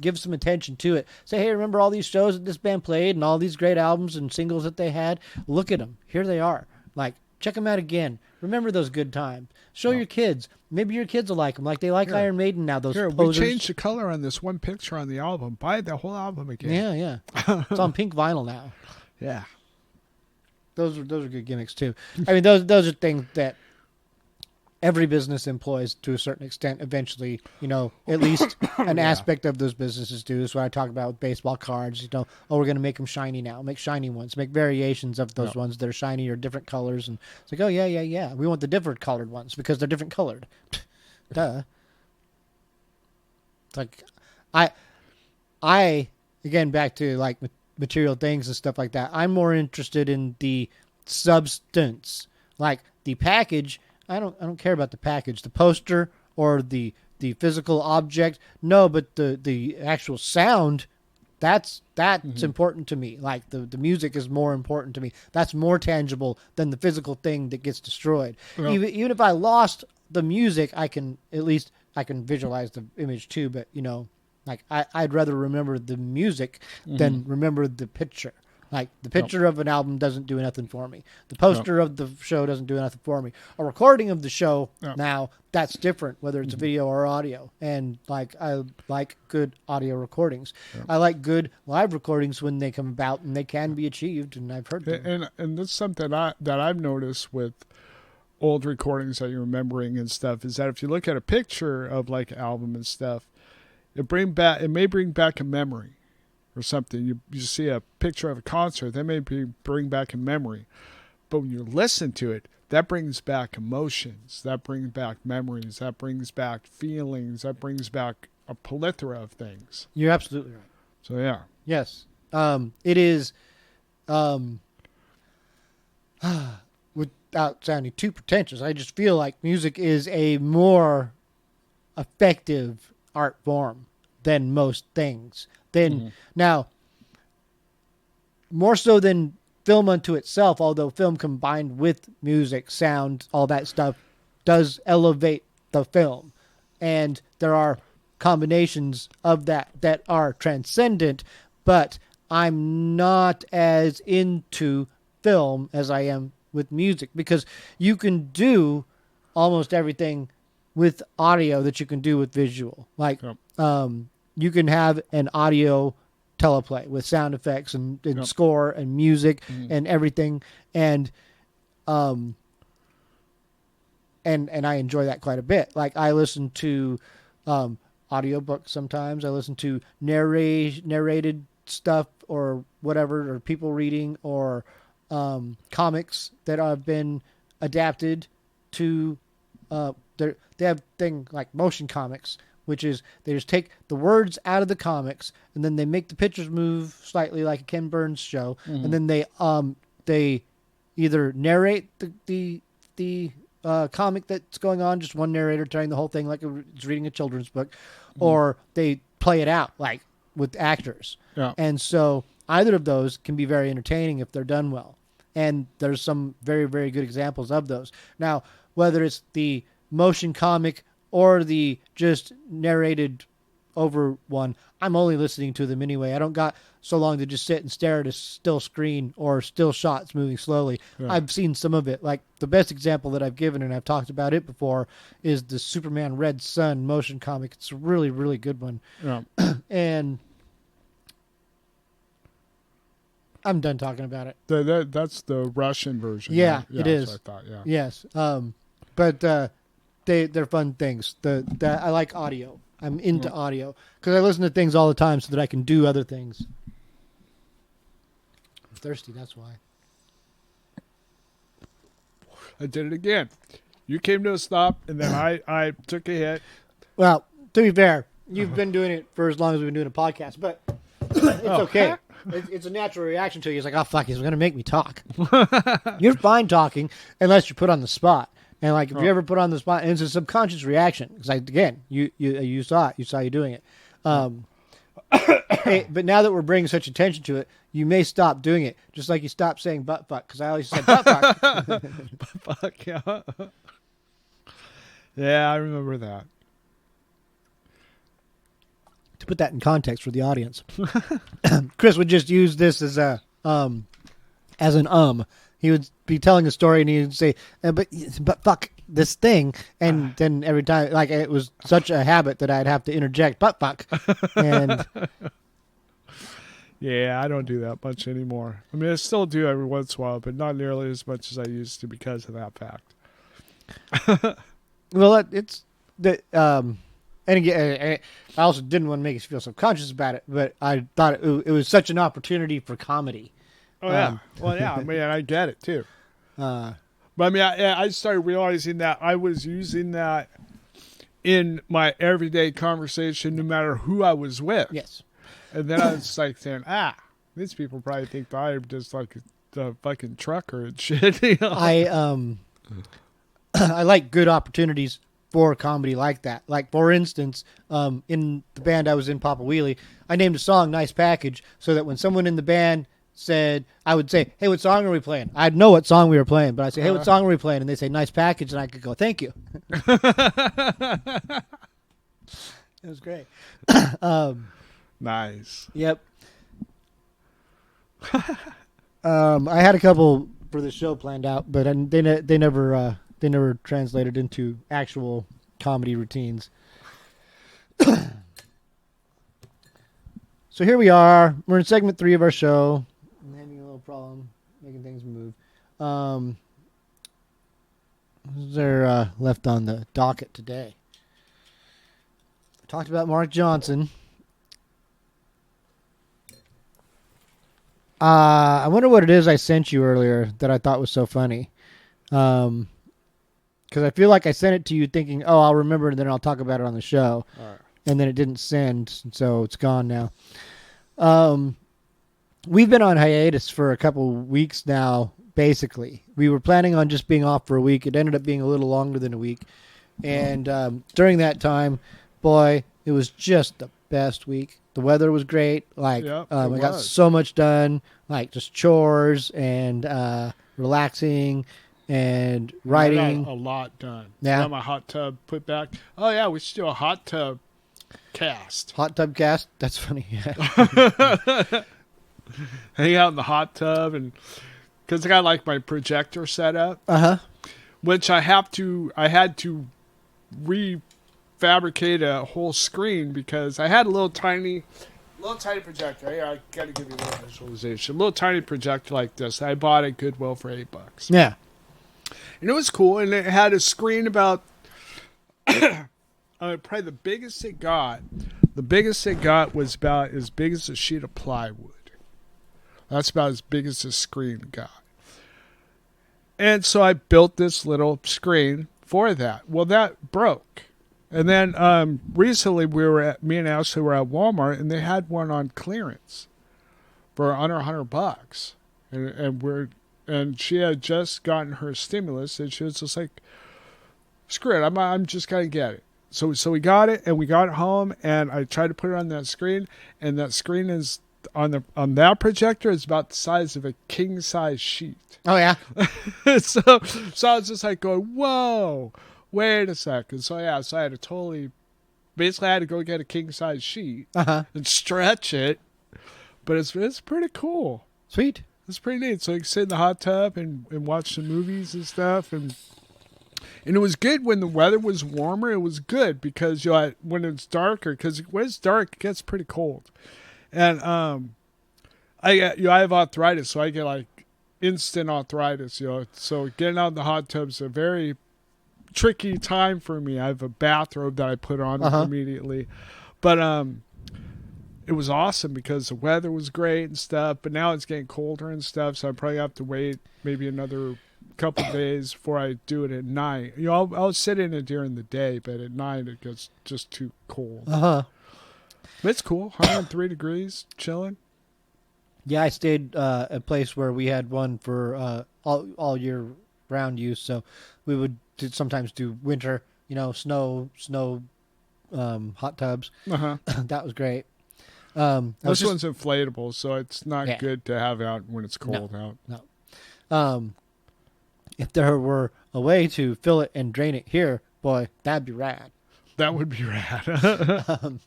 give some attention to it. Say, hey, remember all these shows that this band played and all these great albums and singles that they had? Look at them. Here they are. Like, check them out again. Remember those good times. Show your kids. Maybe your kids will like them, like they like Iron Maiden now. Those posers. We changed the color on this one picture on the album. Buy the whole album again. Yeah. It's on pink vinyl now. Yeah. Those are good gimmicks too. I mean, those are things that every business employs to a certain extent. Eventually, at least an aspect of those businesses do. This is what I talk about with baseball cards. We're going to make them shiny now. Make shiny ones. Make variations of those ones that are shiny or different colors. And it's like, oh yeah. We want the different colored ones because they're different colored. Duh. It's like, I again back to like material things and stuff like that. I'm more interested in the substance, like the package. I don't care about the package, the poster or the physical object. No, but the actual sound, that's important to me. Like the music is more important to me. That's more tangible than the physical thing that gets destroyed. Well, even if I lost the music, I can visualize the image too. But like I'd rather remember the music than remember the picture. Like, the picture of an album doesn't do nothing for me. The poster of the show doesn't do nothing for me. A recording of the show, now, that's different, whether it's video or audio. And, like, I like good audio recordings. I like good live recordings when they come about, and they can be achieved, and I've heard them. And that's something that I've noticed with old recordings that you're remembering and stuff, is that if you look at a picture of, like, an album and stuff, it may bring back a memory. Or something. You see a picture of a concert, that may bring back a memory. But when you listen to it, that brings back emotions. That brings back memories. That brings back feelings. That brings back a plethora of things. You're absolutely right. So, yeah. Yes. It is, without sounding too pretentious, I just feel like music is a more effective art form than most things. Now, more so than film unto itself, although film combined with music, sound, all that stuff does elevate the film. And there are combinations of that are transcendent, but I'm not as into film as I am with music, because you can do almost everything with audio that you can do with visual. Like, you can have an audio teleplay with sound effects and score and music and everything. And I enjoy that quite a bit. Like, I listen to audiobooks sometimes. I listen to narrated stuff or whatever, or people reading, or comics that have been adapted to. They have things like motion comics which is they just take the words out of the comics and then they make the pictures move slightly like a Ken Burns show, and then they either narrate the comic that's going on, just one narrator telling the whole thing like it's reading a children's book, or they play it out like with actors. Yeah. And so either of those can be very entertaining if they're done well. And there's some very, very good examples of those. Now, whether it's the motion comic or the just narrated over one, I'm only listening to them anyway. I don't got so long to just sit and stare at a still screen or still shots moving slowly. Yeah. I've seen some of it. Like the best example that I've given, and I've talked about it before, is the Superman Red Sun motion comic. It's a really, really good one. Yeah. And I'm done talking about it. That's the Russian version. Yeah, right? it is. That's what I thought, yeah. Yes. But they're fun things. I like audio. I'm into audio because I listen to things all the time so that I can do other things. I'm thirsty, that's why. I did it again. You came to a stop, and then I took a hit. Well, to be fair, you've been doing it for as long as we've been doing a podcast, but it's okay. It's a natural reaction to you. It's like, oh, fuck, he's going to make me talk. You're fine talking unless you're put on the spot. And, like, if you ever put on the spot, and it's a subconscious reaction. Because, like, again, you saw it. You saw you doing it. But now that we're bringing such attention to it, you may stop doing it. Just like you stopped saying butt fuck. Because I always said butt fuck. Butt fuck, yeah. Yeah, I remember that. To put that in context for the audience, Chris would just use this as an. He would be telling a story and he would say, but fuck this thing. And then every time, like, it was such a habit that I'd have to interject, but fuck. And yeah, I don't do that much anymore. I mean, I still do every once in a while, but not nearly as much as I used to because of that fact. well, it's the, and again, I also didn't want to make you feel subconscious about it, but I thought it was such an opportunity for comedy. Oh, yeah. Well, yeah, I mean, I get it, too. But, I mean, I started realizing that I was using that in my everyday conversation no matter who I was with. Yes. And then I was like saying, these people probably think that I'm just like a fucking trucker and shit. You know? I like good opportunities for comedy like that. Like, for instance, in the band I was in, Papa Wheelie, I named a song Nice Package so that when someone in the band said, I would say, hey, what song are we playing? I'd know what song we were playing, but I'd say, hey, what song are we playing? And they say, Nice Package, and I could go, thank you. It was great. Nice. Yep. I had a couple for the show planned out, but they never translated into actual comedy routines. So here we are. We're in segment 3 of our show. I'm having a little problem making things move. What's there left on the docket today? I talked about Mark Johnson. I wonder what it is I sent you earlier that I thought was so funny. Because I feel like I sent it to you thinking, oh, I'll remember it and then I'll talk about it on the show. All right. And then it didn't send, so it's gone now. We've been on hiatus for a couple weeks now, basically. We were planning on just being off for a week. It ended up being a little longer than a week. And during that time, boy, it was just the best week. The weather was great. Like, Yep, I got so much done, like just chores and relaxing and writing. I got a lot done. Yeah. I got my hot tub put back. Oh, yeah, we should do a hot tub cast. Hot tub cast? That's funny. Hang out in the hot tub, and because I got like my projector set up, which I had to refabricate a whole screen because I had a little tiny projector. Here, I got to give you a little visualization. A little tiny projector like this. I bought at Goodwill for $8. Yeah. And it was cool, and it had a screen about probably the biggest it got. The biggest it got was about as big as a sheet of plywood. That's about as big as the screen got. And so I built this little screen for that. Well, that broke. And then recently me and Ashley were at Walmart, and they had one on clearance for under $100, and she had just gotten her stimulus, and she was just like, "Screw it, I'm just gonna get it." So we got it, and we got it home, and I tried to put it on that screen, and that screen is on that projector is about the size of a king size sheet. Oh yeah. so I was just like going, whoa, wait a second. So I had to basically I had to go get a king size sheet and stretch it. But it's pretty cool. Sweet. It's pretty neat. So you can sit in the hot tub and watch some movies and stuff. And it was good when the weather was warmer. It was good because when it's darker, because when it's dark, it gets pretty cold. And I have arthritis, so I get like instant arthritis, so getting out in the hot tub is a very tricky time for me. I have a bathrobe that I put on immediately, but it was awesome because the weather was great and stuff, but now it's getting colder and stuff, so I probably have to wait maybe another couple of days before I do it at night. I'll sit in it during the day, but at night it gets just too cold. But it's cool. 103 degrees, chilling. Yeah, I stayed at a place where we had one for all year round use. So we would sometimes do winter, snow, hot tubs. That was great. This one's inflatable, so it's not good to have out when it's cold out. No. If there were a way to fill it and drain it here, boy, that'd be rad. That would be rad.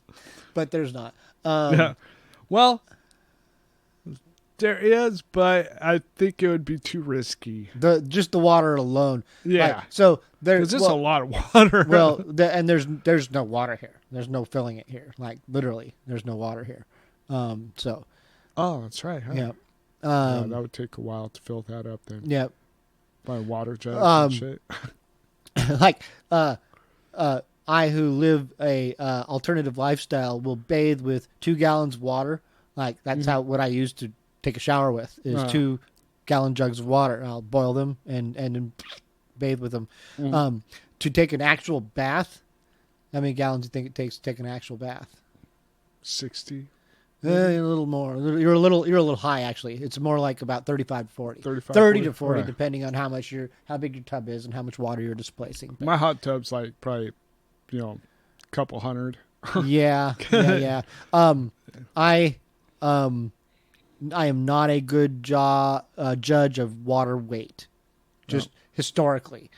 But there's not. Yeah. Well, there is, but I think it would be too risky. Just the water alone. Yeah. So there's a lot of water. And there's no water here. There's no filling it here. Like literally, there's no water here. So. Oh, that's right. Huh? Yeah. That would take a while to fill that up then. Yeah. By water jugs and shit. Like I who live a alternative lifestyle will bathe with 2 gallons of water. Like that's what I use to take a shower with is 2-gallon jugs of water. I'll boil them and then bathe with them. To take an actual bath, how many gallons do you think it takes to take an actual bath? 60. A little more. You're a little high actually. It's more like about 35 to 40. 30 to 40 right. Depending on how big your tub is and how much water you're displacing. My hot tub's like probably, a couple hundred. Yeah. I am not a good judge of water weight, just historically.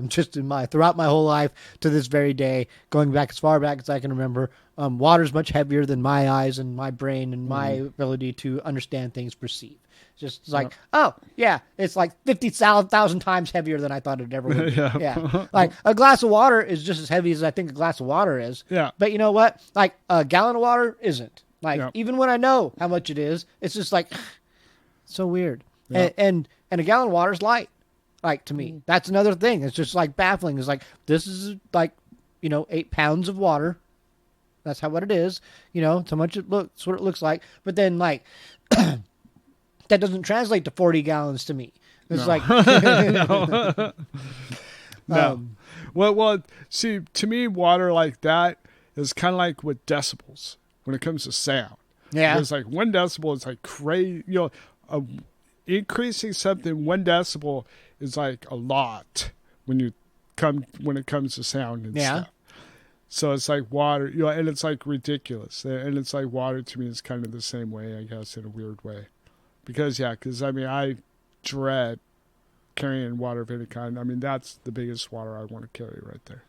Just throughout my whole life to this very day, going back as far back as I can remember, water is much heavier than my eyes and my brain and my ability to understand things perceive. Just like, oh yeah, it's like 50,000 times heavier than I thought it ever would be. Yeah. Like a glass of water is just as heavy as I think a glass of water is. Yeah. But you know what? Like a gallon of water isn't. Like even when I know how much it is, it's just like so weird. Yeah. And a gallon of water is light. Like to me, that's another thing. It's just like baffling. It's like this is like 8 pounds of water. That's what it is. So much it looks what it looks like. But then like that doesn't translate to 40 gallons to me. It's like no. Well, see, to me, water like that is kind of like with decibels when it comes to sound. Yeah, it's like 1 decibel is like crazy. Increasing something 1 decibel is like a lot when it comes to sound and stuff. So it's like water, and it's like ridiculous. And it's like water to me is kind of the same way, I guess, in a weird way. Because I dread carrying water of any kind. I mean, that's the biggest water I want to carry right there.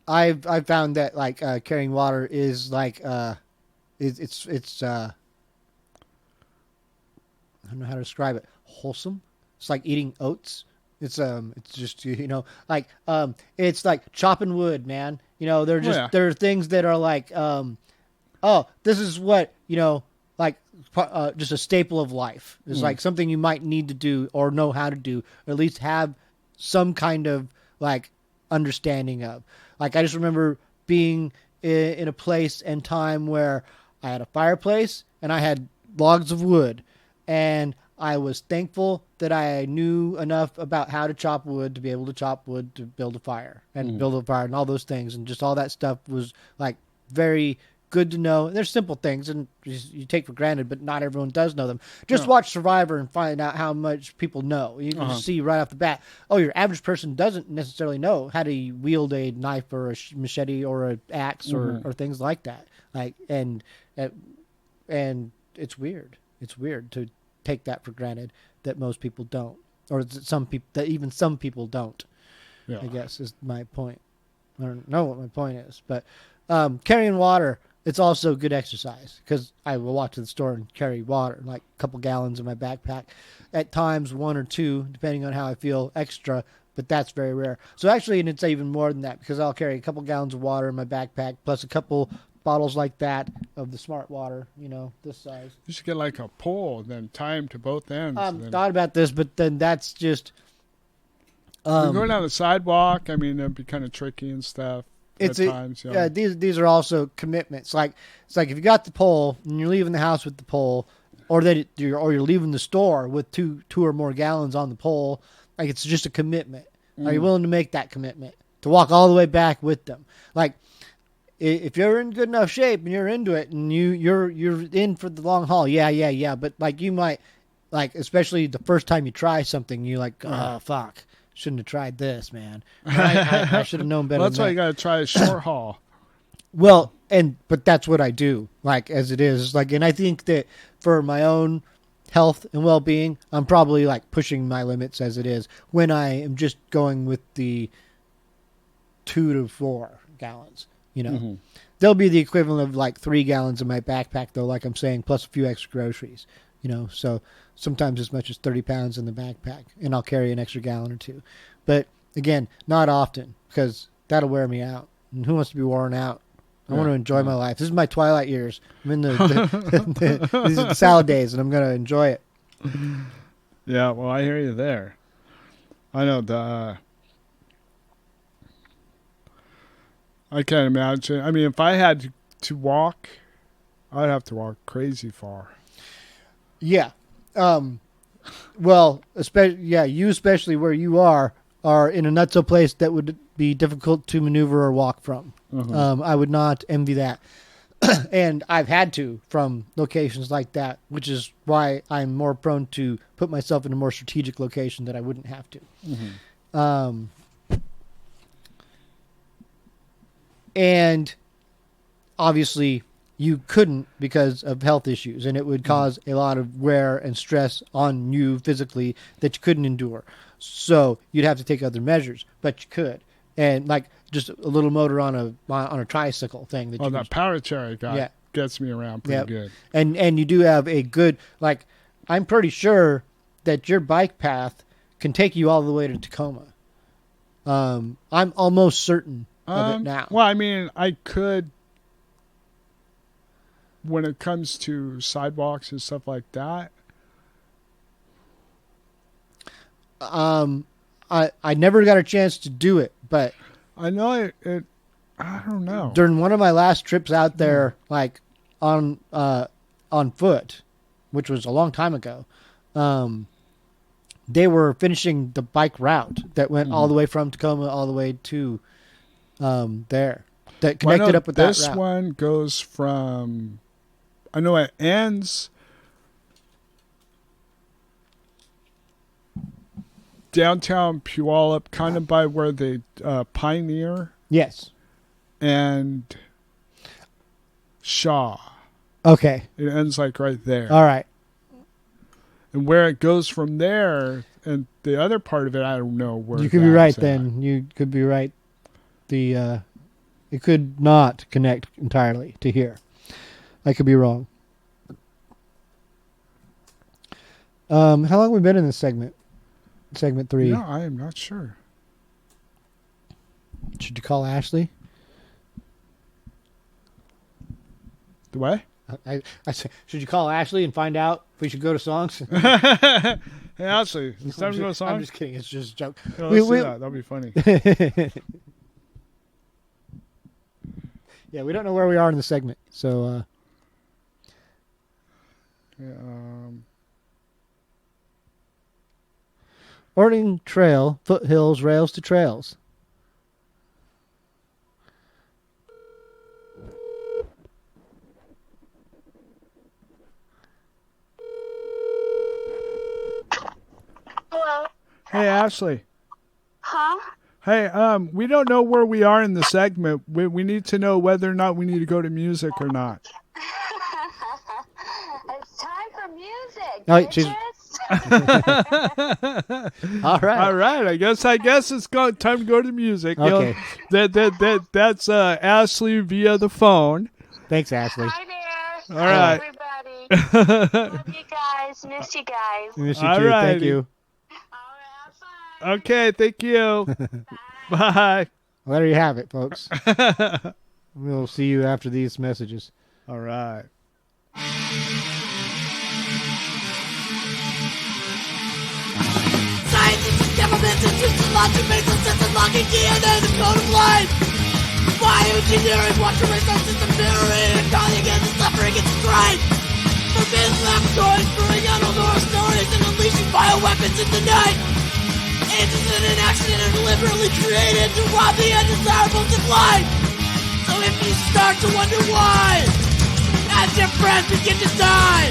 I've found that like carrying water is like it's I don't know how to describe it. Wholesome. It's like eating oats. It's just like it's like chopping wood, man. There are things that are like this is what like just a staple of life. It's like something you might need to do or know how to do, or at least have some kind of like understanding of. Like I just remember being in a place and time where I had a fireplace and I had logs of wood, and I was thankful that I knew enough about how to chop wood to be able to chop wood to build a fire and build a fire and all those things. And just all that stuff was like very good to know. And there's simple things and you take for granted, but not everyone does know them. Just watch Survivor and find out how much people know. You can just see right off the bat, oh, your average person doesn't necessarily know how to wield a knife or a machete or an axe or things like that. Like, and it's weird. It's weird to take that for granted that most people don't, or that even some people don't. I guess is my point. I don't know what my point is, but carrying water, it's also good exercise because I will walk to the store and carry water, like a couple gallons in my backpack. At times, 1 or 2, depending on how I feel, extra, but that's very rare. So actually, and it's even more than that because I'll carry a couple gallons of water in my backpack plus a couple bottles like that of the smart water, this size. You should get like a pole and then tie them to both ends. Thought about this, but then that's just... You're going down the sidewalk, I mean, it'd be kind of tricky and stuff. These are also commitments. Like it's like if you got the pole and you're leaving the house with the pole, or you're leaving the store with two or more gallons on the pole, like it's just a commitment. Are you willing to make that commitment to walk all the way back with them? Like if you're in good enough shape and you're into it and you're in for the long haul, yeah. But like you might, like especially the first time you try something, you're like, oh fuck. Shouldn't have tried this, man. I should have known better. Well, that's why you got to try a short haul. Well, but that's what I do, like as it is. Like, and I think that for my own health and well-being, I'm probably like pushing my limits as it is when I am just going with the 2 to 4 gallons. There'll be the equivalent of like 3 gallons in my backpack, though, like I'm saying, plus a few extra groceries. So sometimes as much as 30 pounds in the backpack, and I'll carry an extra gallon or 2. But again, not often because that'll wear me out. And who wants to be worn out? I want to enjoy my life. This is my twilight years. I'm in these are the salad days, and I'm going to enjoy it. Yeah, well, I hear you there. I know I can't imagine. I mean, if I had to walk, I'd have to walk crazy far. Yeah. Well, you especially where you are in a nutso place that would be difficult to maneuver or walk from. I would not envy that. And I've had to from locations like that, which is why I'm more prone to put myself in a more strategic location that I wouldn't have to. And obviously you couldn't because of health issues, and it would cause a lot of wear and stress on you physically that you couldn't endure. So you'd have to take other measures, but you could. And like just a little motor on a tricycle thing. That power chair gets me around pretty good. And you do have a good, like, I'm pretty sure that your bike path can take you all the way to Tacoma. I'm almost certain of it now. Well, I mean, I could, when it comes to sidewalks and stuff like that. I never got a chance to do it, but I know it. I don't know. During one of my last trips out there, like on foot, which was a long time ago, they were finishing the bike route that went all the way from Tacoma all the way to there. That connected up with that route. This one goes from, I know it ends downtown Puyallup, kind of by where they Pioneer. Yes. And Shaw. Okay. It ends like right there. All right. And where it goes from there, and the other part of it, I don't know where. You could be right then. You could be right. It could not connect entirely to here. I could be wrong. How long have we been in this segment? Segment 3. No, I am not sure. Should you call Ashlee? The way? I said, should you call Ashlee and find out if we should go to songs? Hey, Ashlee, it's time to go to songs? I'm just kidding. It's just a joke. Yeah, let's do that. That'll be funny. Yeah, we don't know where we are in the segment, so... Oregon Trail, foothills, rails to trails. Hello. Hey, Ashlee. Huh? Hey, we don't know where we are in the segment. We need to know whether or not we need to go to music or not. It's time for music. Oh, she's- bitches. All right. All right, I guess it's time to go to music. Okay. That's Ashlee via the phone. Thanks, Ashley. Hi there. All Hi, right. everybody. Love you guys. Miss you guys. Miss you All too. Thank righty. you. All right, have fun. Okay, thank you. Bye. Well, there you have it, folks. We'll see you after these messages. All right. Scientists, governments, and systems, logic, makes no sense, unlocking DNA, the code of life. Bioengineering, watch your our system mirroring, and calling against the suffering, it's strife. Forbidden laboratories, brewing out all horror stories, and unleashing bioweapons in the night. Agents in action are deliberately created to rob the undesirables of life. So if you start to wonder why, as your friends begin to die,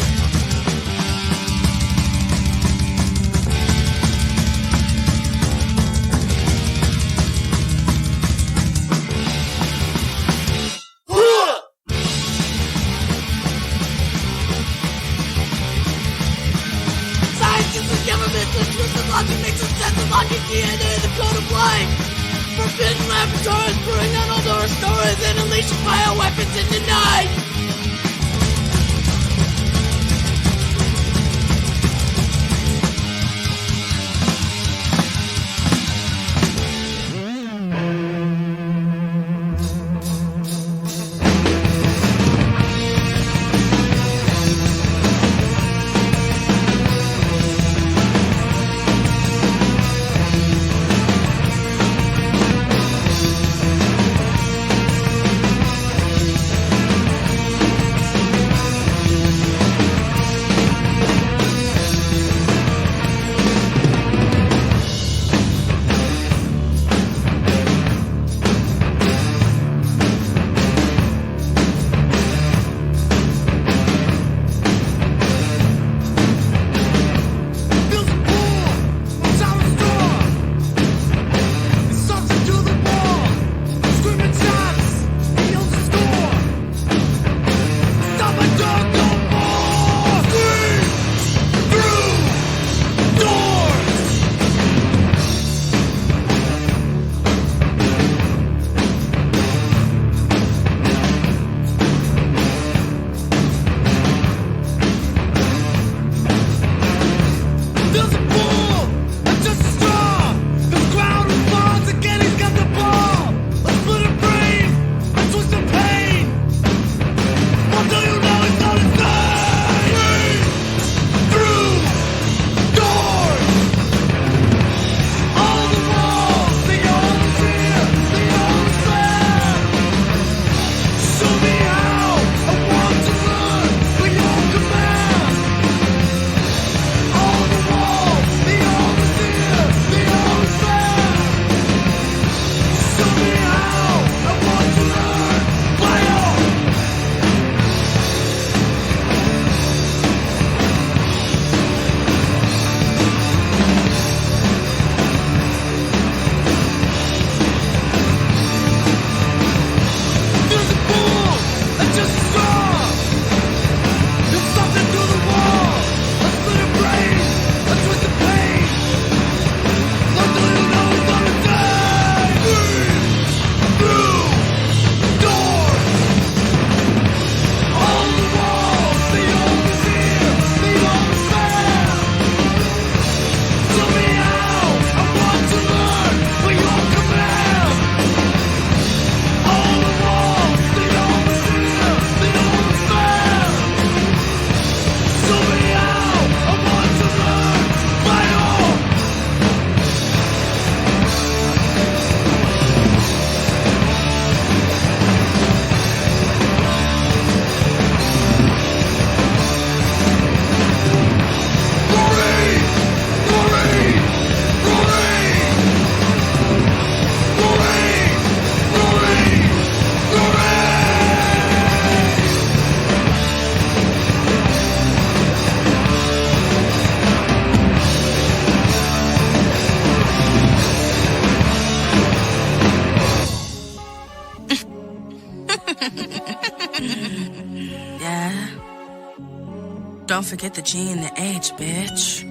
scientists and governments and truth and logic makes no sense, unlocking DNA, the code of life. Forbidden laboratories, brewing untold horror stories, and unleashing bioweapons in the night. Don't forget the G and the H, bitch.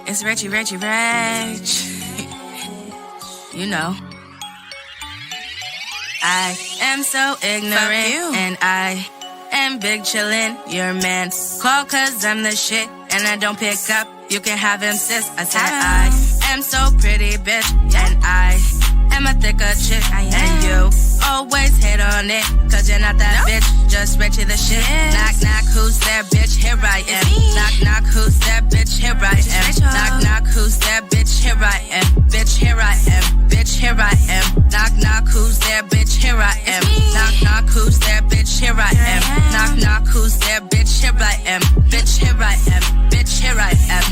It's Reggie. You know. I am so ignorant, and I am big chillin'. Your man call 'cause I'm the shit, and I don't pick up. You can have him, sis. I said I am so pretty, bitch, and I am a thicker chick, and you always hit on it, 'cause you're not that bitch, just Richie the shit. Knock, knock, who's there, bitch? Here I am. Knock, knock, who's there, bitch? Here I am. Knock, knock, who's there, bitch? Here I am. Bitch, here I am. Bitch, here I am. Knock, knock, who's there, bitch? Here I am. Knock, knock, who's there, bitch? Here I am. Knock, knock, who's there, bitch? Here I am. Bitch, here I am. Bitch, here I am.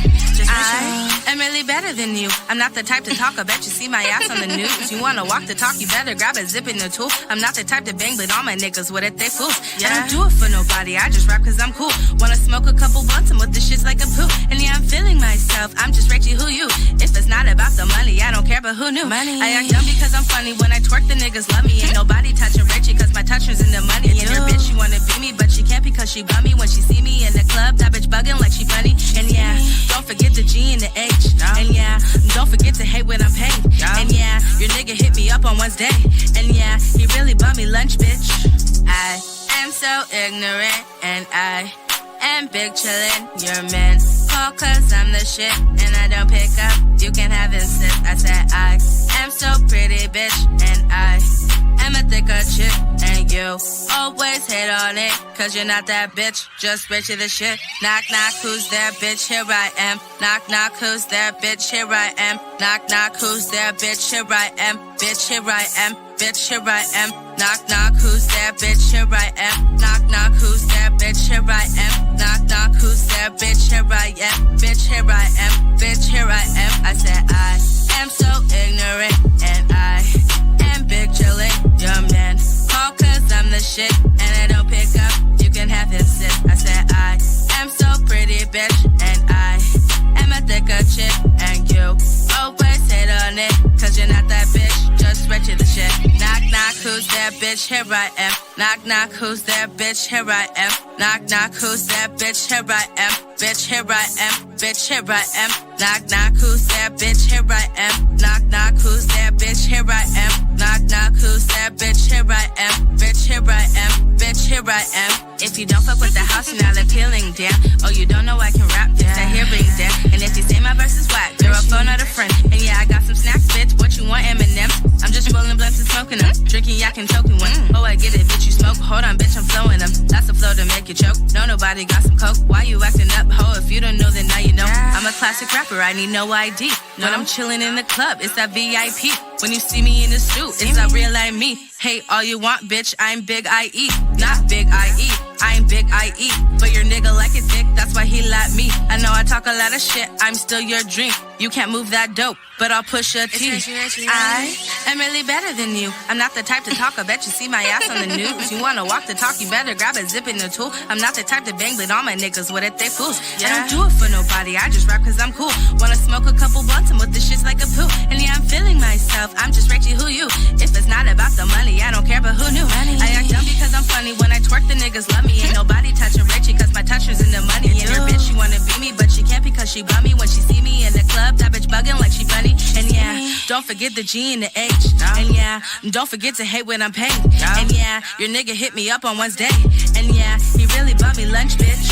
I am really better than you. I'm not the type to talk, I bet you see my ass on the news. You wanna walk the talk, you better grab a zip and a tool. I'm not the type to bang, but all my niggas with it, they fools. I don't do it for nobody, I just rap 'cause I'm cool. Wanna smoke a couple blunts, I'm with the shits like a poo. And yeah, I'm feeling myself, I'm just Reggie, who you? If it's not about the money, I don't care, but who knew? Money. I act dumb because I'm funny, when I twerk the niggas love me. Ain't nobody touching Reggie 'cause my toucher's in the money. And your bitch, she wanna be me, but she can't because she bummy. When she see me in the club, that bitch bugging like she funny. And yeah, don't forget the G and the H. And yeah, don't forget to hate when I'm paid. And yeah, your nigga hit me up on Wednesday. And yeah, he really bought me lunch, bitch. I am so ignorant, and I am big chillin'. Your man call 'cause I'm the shit, and I don't pick up. You can have his sis. I said I am so pretty, bitch, and I am a thicker chick, and you always hate on it, 'cause you're not that bitch, just Richie the shit. Knock, knock, who's there, bitch? Here I am. Knock, knock, who's there, bitch? Here I am. Knock, knock, who's there, bitch? Here I am. Bitch, here I am. Bitch, here I am. Knock, knock, who's there, bitch? Here I am. Knock, knock, who's there, bitch? Here I am. Knock, knock, who's there, bitch? Here I am. Bitch, here I am. Bitch, here I am. I said I am so ignorant, and I am big chillin'. Your man call 'cause I'm the shit, and I don't pick up. You can have his sis. I said I am so pretty, bitch, and I am a thicker chick, and you always hate on it, 'cause you're not that bitch, just Richie the shit. Knock, knock, who's there, bitch? Here I am. Knock, knock, who's there, bitch? Here I am. Knock, knock, who's there, bitch? Here I am. Bitch, here I am. Bitch, here I am. Knock, knock, who's there, bitch? Here I am. Knock, knock, who's there, bitch? Here I am. Knock, knock, who's there, bitch? Here I am. Bitch, here I am. Bitch, here I am. If you don't fuck with the house, you're not appealing, damn. Oh, you don't know I can rap, bitch, I hear ring, damn. And if you say my verse is whack, you're a phone, not a friend. And yeah, I got some snacks, bitch, what you want, M&M's? I'm just rolling blunts and smoking them. Drinking yak and choking one. Oh, I get it, bitch, you smoke. Hold on, bitch, I'm flowing them. That's a flow to make you choke. No, nobody got some coke. Why you acting up, ho? If you don't know, then now you know. I'm a classic rapper, I need no ID. When I'm chilling in the club, it's that VIP. When you see me in the suit, it's that real life me. Hey, all you want, bitch, I'm big IE. Not big IE, I'm big IE. But your nigga like it thick, that's why he like me. I know I talk a lot of shit, I'm still your dream. You can't move that dope, but I'll push your teeth. I am really better than you. I'm not the type to talk, I bet you see my ass on the news. You wanna walk the talk, you better grab a zip and a tool. I'm not the type to bang, but all my niggas with it, they fools. I don't do it for nobody, I just rap 'cause I'm cool. Wanna smoke a couple blunts, I'm with the shits like a poo. And yeah, I'm feeling myself, I'm just Reggie, who you? If it's not about the money, I don't care, but who knew? I act dumb because I'm funny, when I twerk the niggas love me. Ain't nobody touching Richie 'cause my toucher's in the money. And your bitch, she wanna be me, but she can't because she bummy. When she see me in the club, that bitch bugging like she funny. And yeah, don't forget the G and the H. And yeah, don't forget to hate when I'm paid. And yeah, your nigga hit me up on Wednesday. And yeah, he really bought me lunch, bitch.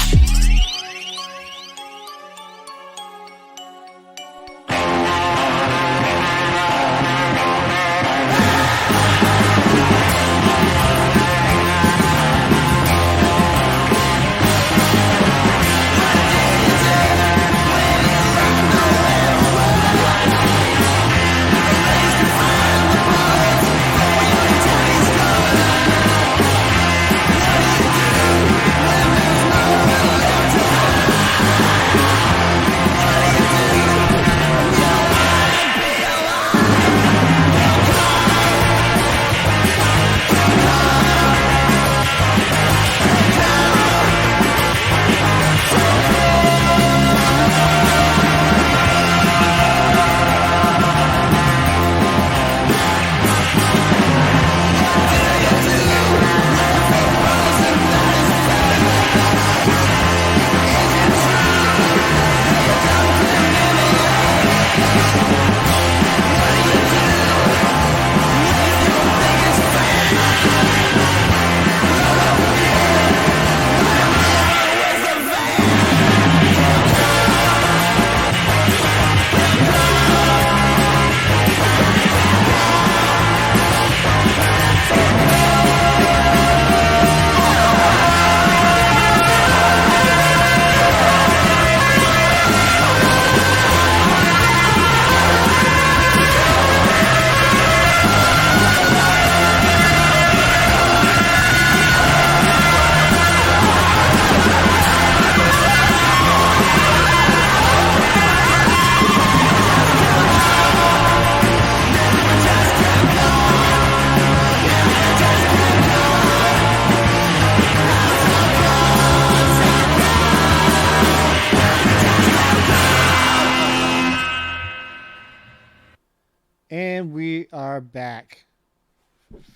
And we are back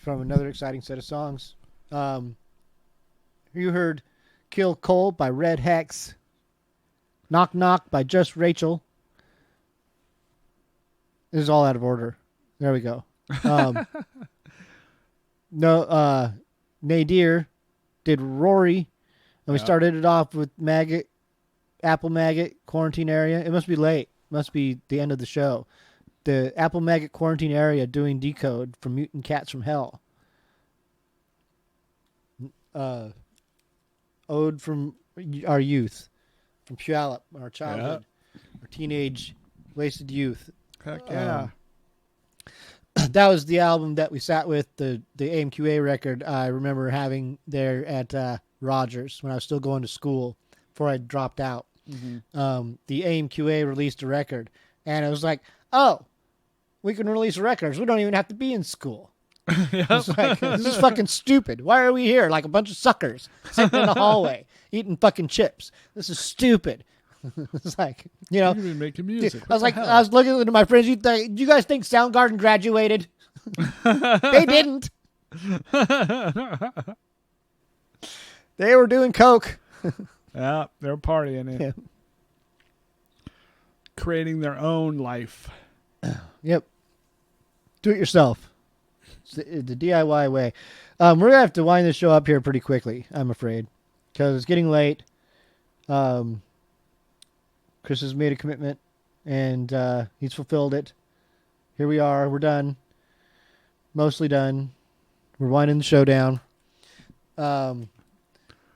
from another exciting set of songs. You heard Kill Cole by Red Hex. Knock Knock by Just Rachel. This is all out of order. There we go. Nadir did Rory. And we started it off with Maggot, Apple Maggot, Quarantine Area. It must be late. Must be the end of the show. The Apple Maggot Quarantine Area doing Decode from Mutant Cats from Hell. Ode from our youth. From Puyallup, our childhood. Our teenage wasted youth. Heck yeah. That was the album that we sat with, the AMQA record I remember having there at Rogers when I was still going to school before I dropped out. Mm-hmm. The AMQA released a record, and it was like, oh, we can release records. We don't even have to be in school. It's like, this is fucking stupid. Why are we here like a bunch of suckers sitting in the hallway eating fucking chips? This is stupid. It's like, you know, You've been making music. I was looking at my friends. Do you guys think Soundgarden graduated? They didn't. They were doing coke. Yeah, they're partying it. Yeah. Creating their own life. Yep. Do it yourself. It's the DIY way. We're going to have to wind this show up here pretty quickly, I'm afraid, because it's getting late. Chris has made a commitment, and he's fulfilled it. Here we are. We're done. Mostly done. We're winding the show down. This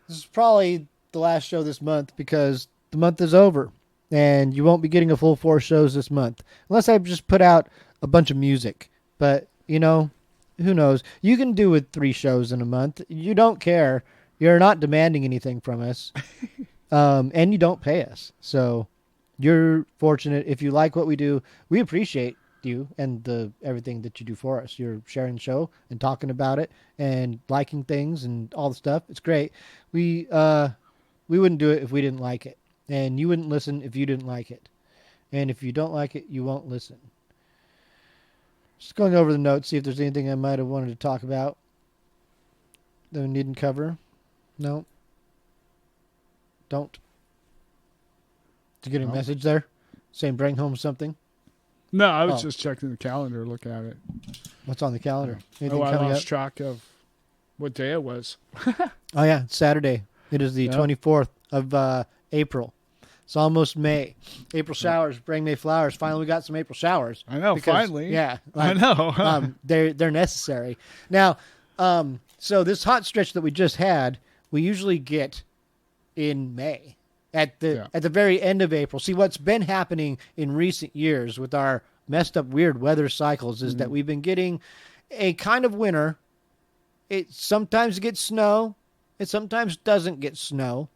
is probably the last show this month because the month is over, and you won't be getting a full 4 shows this month unless I just put out a bunch of music. But, you know, who knows? You can do with 3 shows in a month. You don't care. You're not demanding anything from us, and you don't pay us. So you're fortunate. If you like what we do, we appreciate you and everything that you do for us. You're sharing the show and talking about it and liking things and all the stuff. It's great. We wouldn't do it if we didn't like it, and you wouldn't listen if you didn't like it, and if you don't like it, you won't listen. Just going over the notes, see if there's anything I might have wanted to talk about that we didn't cover. No. Don't. Did you get a message there saying bring home something? No, I was just checking the calendar, looking at it. What's on the calendar? Anything I coming lost up? track of what day it was. Oh, yeah, it's Saturday. It is the 24th of April. It's almost May. April showers bring May flowers. Finally, we got some April showers. I know, finally. Yeah. I know. They're necessary. Now, so this hot stretch that we just had, we usually get in May. At the very end of April. See, what's been happening in recent years with our messed up weird weather cycles is that we've been getting a kind of winter. It sometimes gets snow. It sometimes doesn't get snow.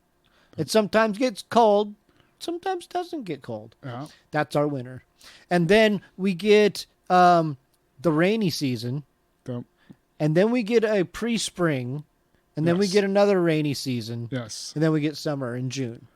It sometimes gets cold. Sometimes doesn't get cold. Yeah. That's our winter. And then we get the rainy season. Yep. And then we get a pre-spring. And then we get another rainy season. Yes. And then we get summer in June.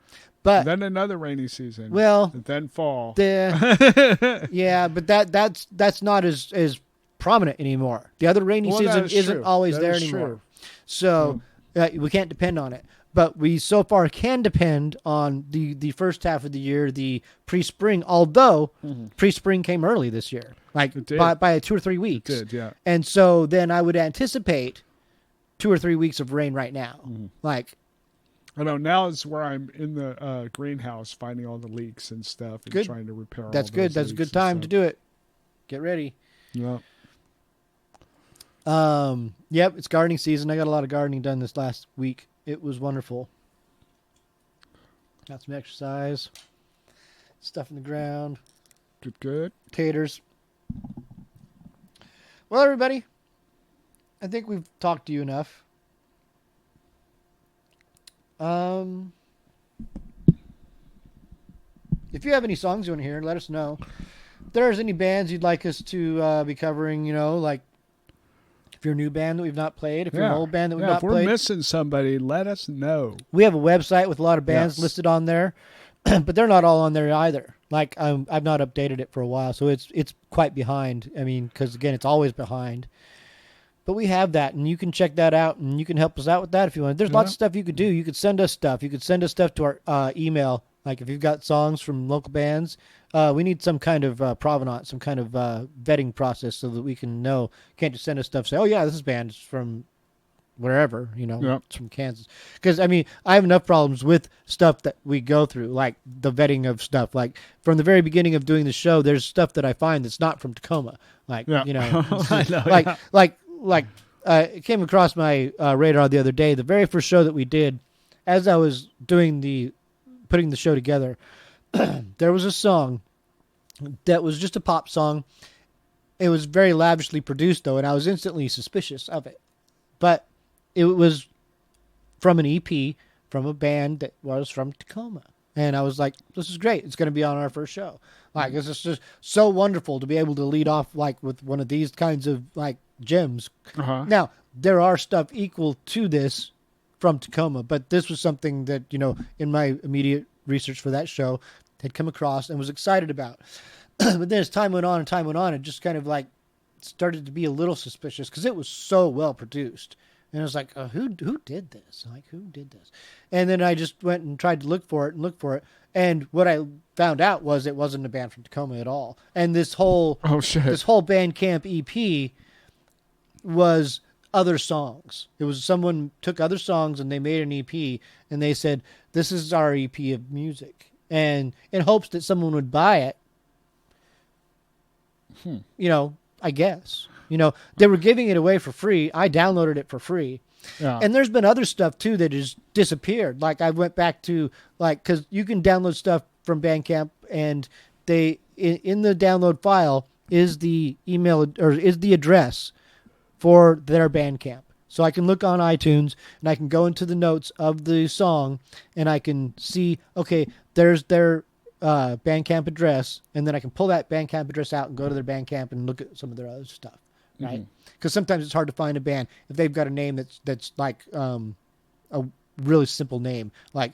But then another rainy season. Well, and then fall. Yeah, but that's not as prominent anymore. The other rainy season isn't always there anymore. True. So we can't depend on it. But we so far can depend on the first half of the year, the pre-spring, although pre-spring came early this year, like by 2 or 3 weeks. It did, yeah. And so then I would anticipate 2 or 3 weeks of rain right now. Like, I know now is where I'm in the greenhouse finding all the leaks and stuff and trying to repair all those good. That's a good time to do it. Get ready. Yeah. Yep, it's gardening season. I got a lot of gardening done this last week. It was wonderful. Got some exercise. Stuff in the ground. Good. Taters. Well, everybody, I think we've talked to you enough. If you have any songs you want to hear, let us know. If there's any bands you'd like us to be covering, like if you're a new band that we've not played, if you're an old band that we've not played. If we're missing somebody, let us know. We have a website with a lot of bands listed on there, but they're not all on there either. Like I've not updated it for a while, so it's quite behind. I mean, because again, it's always behind. But we have that, and you can check that out, and you can help us out with that if you want. There's lots of stuff you could do. You could send us stuff. You could send us stuff to our email. Like if you've got songs from local bands, we need some kind of provenance, some kind of vetting process so that we can know. You can't just send us stuff. Say, oh yeah, this band is from wherever, it's from Kansas. Because I mean, I have enough problems with stuff that we go through, like the vetting of stuff. Like from the very beginning of doing the show, there's stuff that I find that's not from Tacoma. Like I know, like it came across my radar the other day. The very first show that we did, as I was putting the show together, there was a song that was just a pop song. It was very lavishly produced, though, and I was instantly suspicious of it. But it was from an EP from a band that was from Tacoma. And I was like, this is great. It's going to be on our first show. Like, this is just so wonderful to be able to lead off like with one of these kinds of like gems. Now, there are stuff equal to this from Tacoma, but this was something that, in my immediate research for that show had come across and was excited about. But then as time went on, it just kind of like started to be a little suspicious because it was so well produced. And I was like, who did this? Like, who did this? And then I just went and tried to look for it. And what I found out was it wasn't a band from Tacoma at all. And this whole Bandcamp EP was other songs. It was someone took other songs and they made an EP and they said, this is our EP of music. And in hopes that someone would buy it, I guess. They were giving it away for free. I downloaded it for free. Yeah. And there's been other stuff, too, that has disappeared. Like, I went back to, because you can download stuff from Bandcamp, and in the download file is the email, or is the address for their Bandcamp. So I can look on iTunes, and I can go into the notes of the song, and I can see, okay, there's their Bandcamp address, and then I can pull that Bandcamp address out and go to their Bandcamp and look at some of their other stuff. Right, because sometimes it's hard to find a band if they've got a name that's like a really simple name, like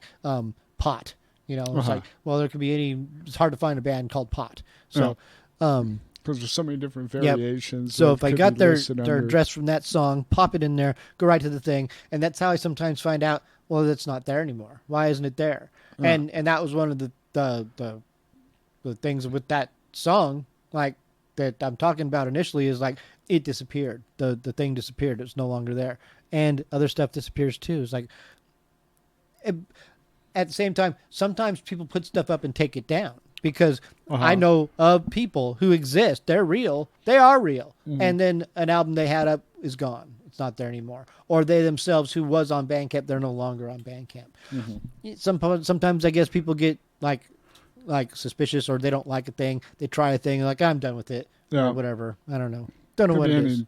Pot. It's like, well, there could be it's hard to find a band called Pot. So, because there's so many different variations. Yep. So if I got their address from that song, pop it in there, go right to the thing, and that's how I sometimes find out. Well, that's not there anymore. Why isn't it there? And that was one of the things with that song, like that I'm talking about initially, is like. It disappeared. The thing disappeared. It's no longer there. And other stuff disappears too. It's like, at the same time, sometimes people put stuff up and take it down because I know of people who exist. They're real. They are real. And then an album they had up is gone. It's not there anymore. Or they themselves, who was on Bandcamp, they're no longer on Bandcamp. Sometimes I guess people get like suspicious, or they don't like a thing. They try a thing, like, I'm done with it, or whatever. I don't know. Don't know what it is.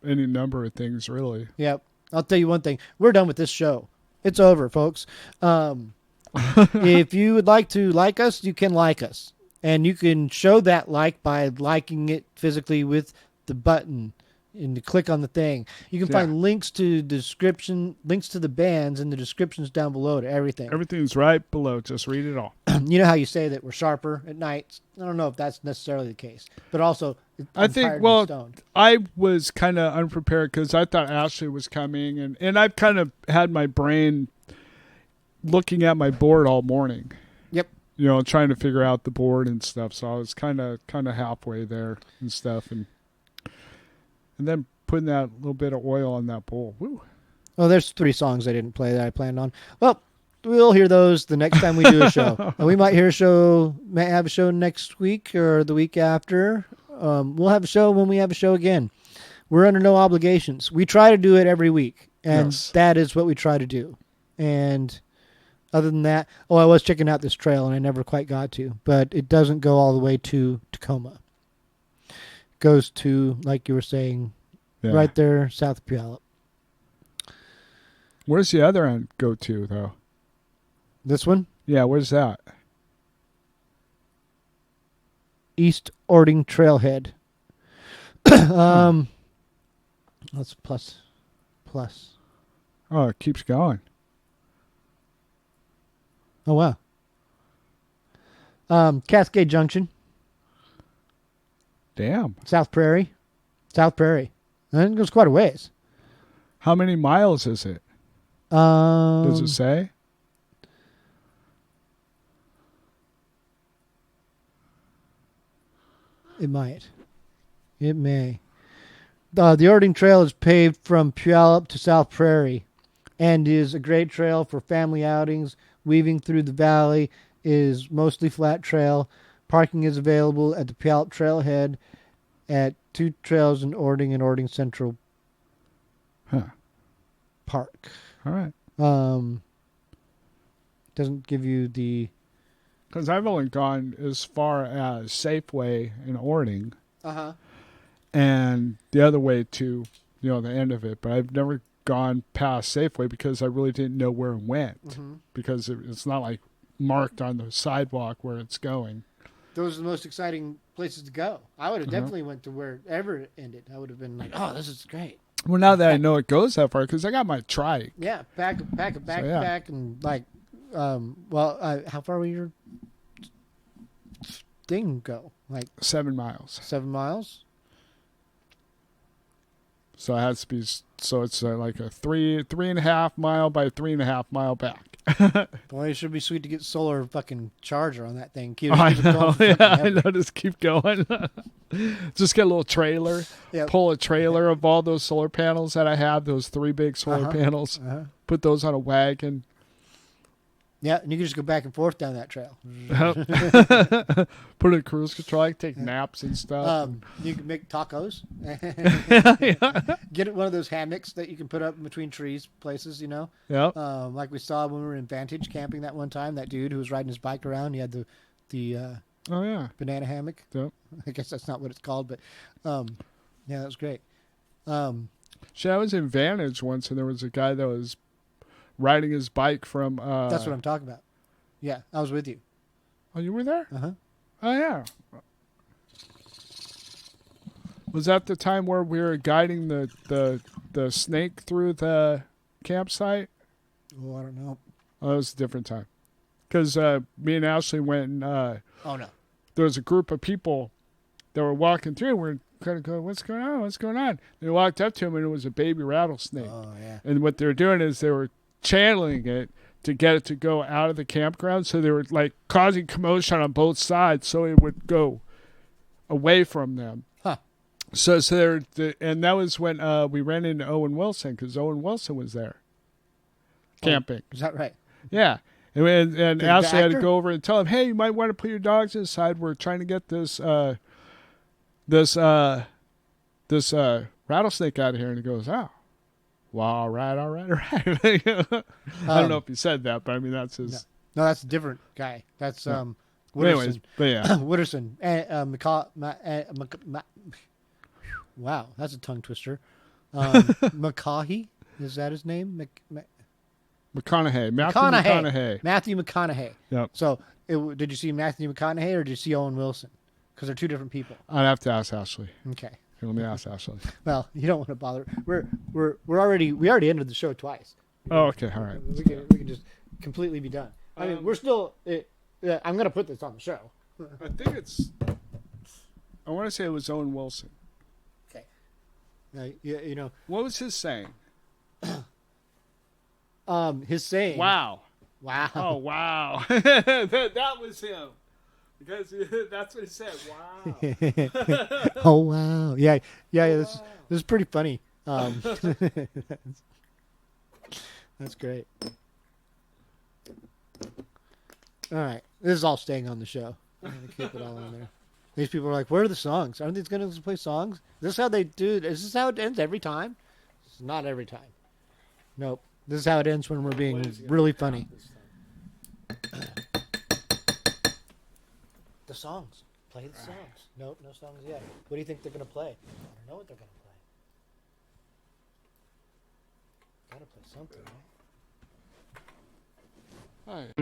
Any number of things, really. Yep. I'll tell you one thing. We're done with this show. It's over, folks. If you would like to like us, you can like us. And you can show that like by liking it physically with the button and you click on the thing. You can find links to links to the bands in the descriptions down below to everything. Everything's right below. Just read it all. You know how you say that we're sharper at night? I don't know if that's necessarily the case. But also, I think, I was kind of unprepared because I thought Ashlee was coming. And I've kind of had my brain looking at my board all morning. Yep. Trying to figure out the board and stuff. So I was kind of halfway there and stuff. And then putting that little bit of oil on that bowl. Woo. Well, there's 3 songs I didn't play that I planned on. Well, we'll hear those the next time we do a show. And we might have a show next week or the week after. We'll have a show when we have a show again. We're under no obligations. We try to do it every week, and that is what we try to do. And other than that, I was checking out this trail, and I never quite got to. But it doesn't go all the way to Tacoma. Goes to, like you were saying, right there south of Puyallup. Where's the other end go to, though? This one? Yeah, where's that? East Ording Trailhead. That's plus. Oh, it keeps going. Oh, wow. Cascade Junction, Damn. South Prairie. And it goes quite a ways. How many miles is it? Does it say? It might. It may. The Ording Trail is paved from Puyallup to South Prairie and is a great trail for family outings. Weaving through the valley is mostly flat trail. Parking is available at the Puyallup Trailhead at 2 trails in Ording and Ording Central Park. All right. Doesn't give you the... Because I've only gone as far as Safeway in Ording. Uh-huh. And the other way to, the end of it. But I've never gone past Safeway because I really didn't know where it went. Mm-hmm. Because it's not like marked on the sidewalk where it's going. Those are the most exciting places to go. I would have definitely went to wherever it ended. I would have been like, oh, this is great. Well, now that I know it goes that far, because I got my trike. Yeah, pack a backpack and like, how far will your thing go? Like 7 miles. 7 miles? So it has to be. So it's like a 3.5 mile by 3.5 mile back. Boy, it should be sweet to get solar fucking charger on that thing. I know. I know. Just keep going. Just get a little trailer. Yep. Pull a trailer of all those solar panels that I have. Those 3 big solar panels. Put those on a wagon. Yeah, and you can just go back and forth down that trail. Put it in cruise control. I can take naps and stuff. You can make tacos. Get one of those hammocks that you can put up in between trees places, Yep. Like we saw when we were in Vantage camping that one time. That dude who was riding his bike around, he had the banana hammock. Yep. I guess that's not what it's called, but yeah, that was great. I was in Vantage once, and there was a guy that was riding his bike from... That's what I'm talking about. Yeah, I was with you. Oh, you were there? Uh-huh. Oh, yeah. Was that the time where we were guiding the snake through the campsite? Oh, I don't know. Oh, that was a different time. Because me and Ashlee went and... oh, no. There was a group of people that were walking through. We're kind of going, what's going on? What's going on? They walked up to him, and it was a baby rattlesnake. Oh, yeah. And what they were doing is they were channeling it to get it to go out of the campground. So they were like causing commotion on both sides so it would go away from them. Huh. So and that was when we ran into Owen Wilson, because Owen Wilson was there camping. Is that right? Yeah. And Ashlee had to actor? go over and tell him, hey, you might want to put your dogs inside. We're trying to get this rattlesnake out of here. And he goes, oh. Well, all right. I don't know if he said that, but I mean, that's his. No, that's a different guy. That's Wooderson. Anyways, but yeah. Wooderson. Wow, that's a tongue twister. McCaughey, is that his name? McConaughey. Matthew McConaughey. Yep. So, did you see Matthew McConaughey or did you see Owen Wilson? Because they're two different people. I'd have to ask Ashlee. Okay. Let me ask Ashlee. Well, you don't want to bother. We already ended the show twice. Oh, okay, all right. We can just completely be done. I mean, we're still. I'm gonna put this on the show. I think it's. I want to say it was Owen Wilson. Okay. You know. What was his saying? His saying. Wow. Wow. Oh wow. that was him. Because that's what he said. Wow. Oh wow. Yeah. This is pretty funny. That's great. All right, this is all staying on the show. I'm gonna keep it all on there. These people are like, "Where are the songs? Aren't these gonna play songs? Is this how they do? Is this how it ends every time? It's not every time. Nope. This is how it ends when we're being really funny." The songs. Play the songs. Nope, no songs yet. What do you think they're going to play? I don't know what they're going to play. Got to play something, right?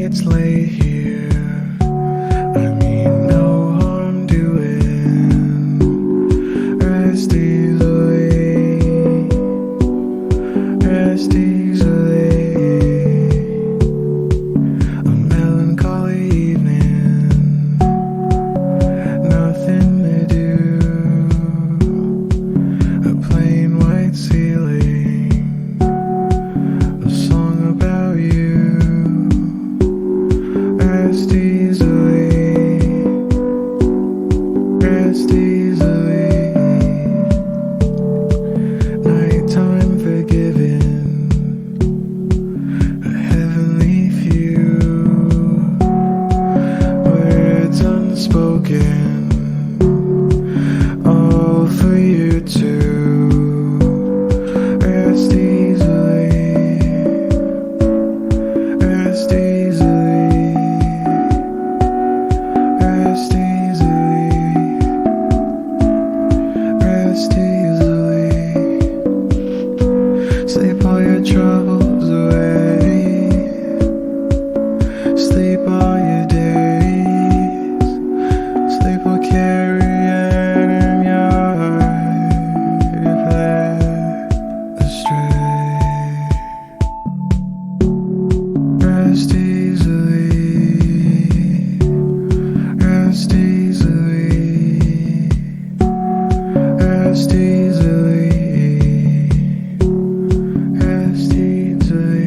it's late here. I mean, no harm doing. Rest easily. Rest easily. A melancholy evening. Nothing to do. A plain white ceiling. A song about you. Rest easily. Rest easily. Nighttime forgiven. A heavenly few. Words unspoken. All for you too. Rest easily. Rest easily. Rest easily. Rest easily. Sleep all your troubles away. Sleep all your days. Sleep will carry an yard if led astray. Rest easily. Rest easily. Rest easily. Rest easily.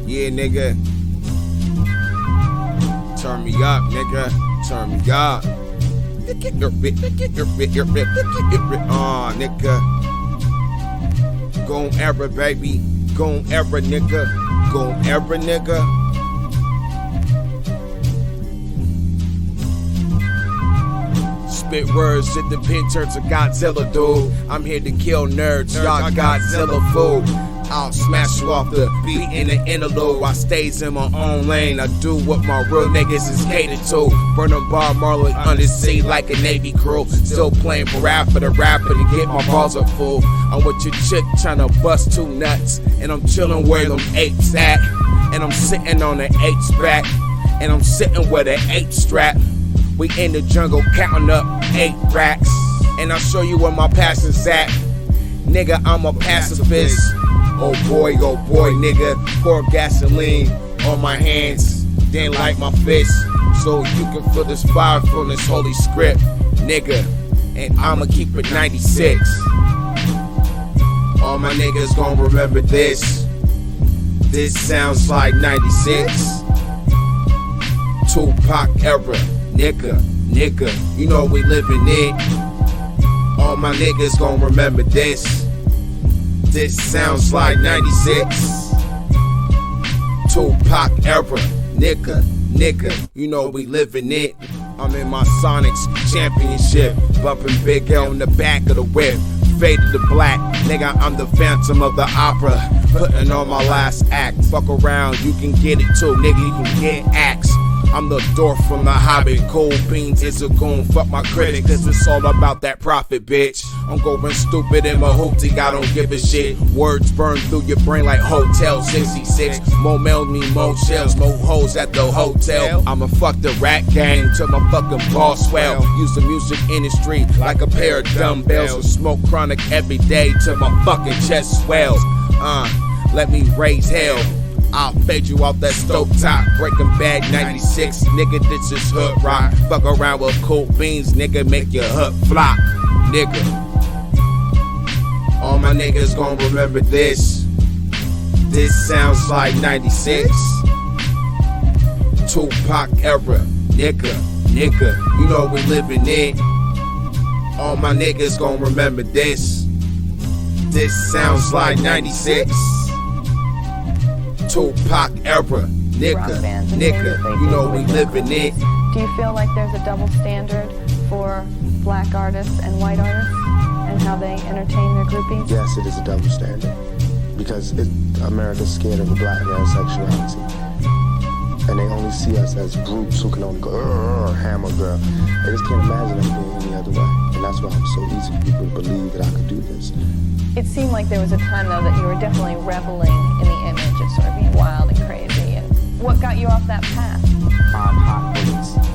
Yeah, nigga. Turn me up, nigga. Turn me up. Nigga. Gon' era, baby. Gon' era, nigga. Gon' era, nigga. Spit words in the pen turns to Godzilla, dude. I'm here to kill nerds, y'all Godzilla fool. I'll smash you off the beat in the interlude. I stays in my own lane. I do what my real niggas is catered to. Burning Bob Marley undersea like a Navy crew. Still playing for the rapper to get my balls up full. I'm with your chick tryna bust two nuts. And I'm chillin' where them apes at. And I'm sitting on the apes back. And I'm sitting with an ape strap. We in the jungle counting up 8 racks. And I'll show you where my passion's at. Nigga, I'm a pacifist. Oh boy, nigga. Pour gasoline on my hands, then light my fist. So you can feel this fire from this holy script, nigga. And I'ma keep it 96. All my niggas gon' remember this. This sounds like 96. Tupac era, nigga. You know we living it. All my niggas gon' remember this. This sounds like 96. Tupac era, nigga. You know we living it. I'm in my Sonics championship, bumping Big L in the back of the whip. Faded to black, nigga, I'm the Phantom of the Opera. Putting on my last act. Fuck around, you can get it too, nigga, you can get axed. I'm the dwarf from the Hobbit. Cold beans is a goon. Fuck my critics, cause it's all about that profit, bitch. I'm going stupid in my hoopty, I don't give a shit. Words burn through your brain like Hotel 66. More mail me, more shells, more hoes at the hotel. I'ma fuck the rat gang till my fucking balls swell. Use the music industry like a pair of dumbbells. And smoke chronic every day till my fucking chest swells. Let me raise hell. I'll fade you off that stove top. Breaking Bad 96, nigga, this is hood rock. Fuck around with cool beans, nigga, make your hood flop, nigga. All my niggas gon' remember this. This sounds like 96. Tupac era, nigga. You know we living it. All my niggas gon' remember this. This sounds like 96. Tupac era, nigga, rock bands and nigga, things that they you do know we with their living it. Do you feel like there's a double standard for black artists and white artists and how they entertain their groupies? Yes, it is a double standard because America's scared of the black man's sexuality. And they only see us as brutes who can only go, hammer girl. They just can't imagine us being any other way. And that's why it's so easy for people to believe that I could do this. It seemed like there was a time, though, that you were definitely reveling in the image of sort of being wild and crazy. And what got you off that path? 5 hot bullets.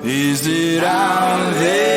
Is it out there?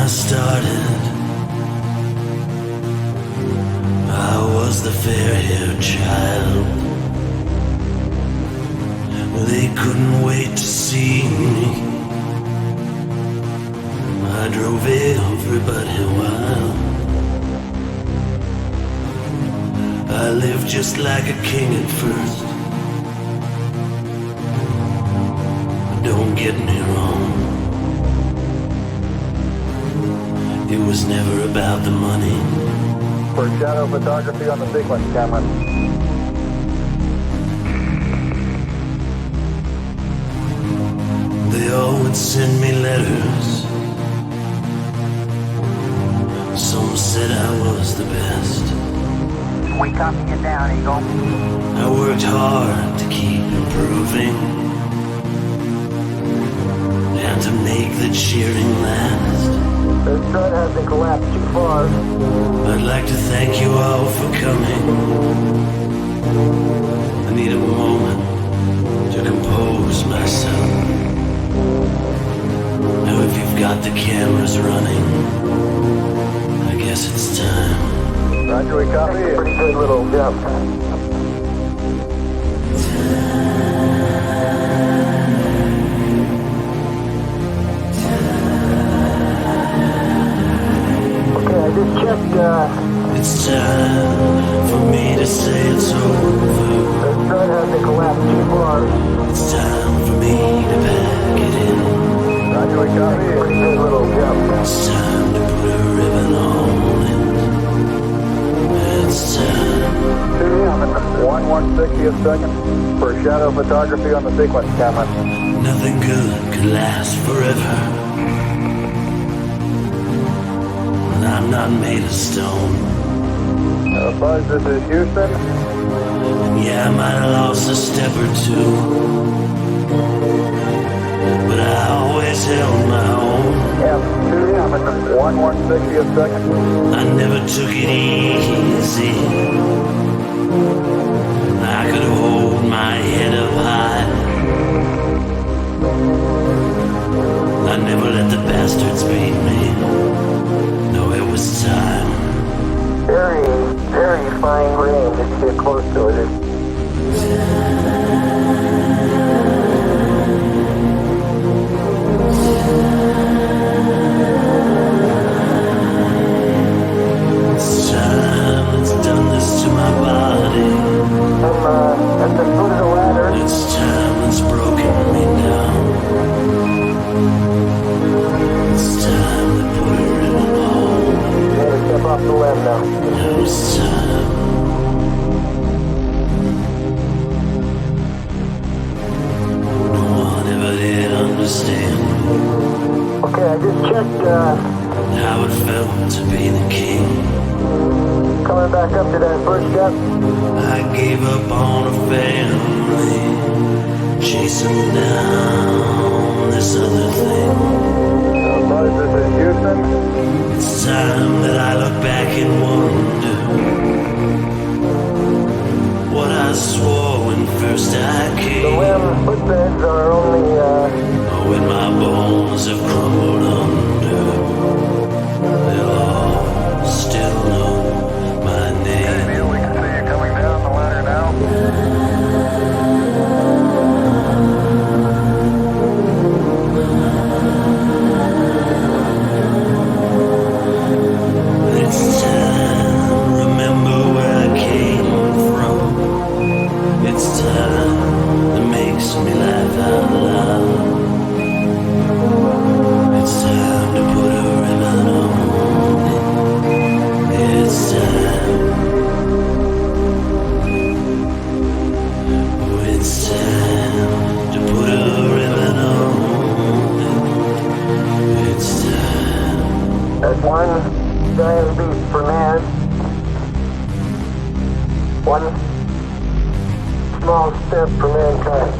I started, I was the fair-haired child. They couldn't wait to see me. I drove everybody wild. I lived just like a king at first. Don't get me wrong, it was never about the money. For shadow photography on the sequence camera. They all would send me letters. Some said I was the best. We copy you down, Eagle. I worked hard to keep improving and to make the cheering last. The sun hasn't collapsed too far. I'd like to thank you all for coming. I need a moment to compose myself. Now if you've got the cameras running, I guess it's time. Roger, we copy. Pretty good little jump. Okay, I just checked, It's time for me to say it's over. the sun hasn't collapsed too far. It's time for me to pack it in. Roger, we copy. Pretty good little jump. It's time to put a ribbon on it. It's time. 1/160th second for shadow photography on the sequence camera. Nothing good could last forever. And I'm not made of stone. Buzz, this is Houston. And yeah, I might have lost a step or two, but I always held my own. Yeah, 1/160th second. I never took it easy. I could hold my head up high. I never let the bastards beat me. No, it was time. Very, very fine grain if you get close to it. It's time, it's done this to my body. At the foot of the ladder. It's time, it's broken me down. It's time to put a ribbon on. Yeah, step off the limb now. Now it's time. No one ever did understand Okay, I just checked, how it felt to be the king. coming back up to that first step. I gave up on a family, chasing down this other thing. Buzz, this is Houston. It's time that I look back and wonder what I swore when first I The came. limb footbeds are only, Oh, when my bones have crumbled under, they'll all still know my name. Neil, we can see you coming down the ladder now. It's time, remember where I came from. It's time that makes me laugh out loud. It's time to put a ribbon on it. It's time. Oh, it's time to put a ribbon on it. It's time. That's one giant beast for man. One small step for mankind.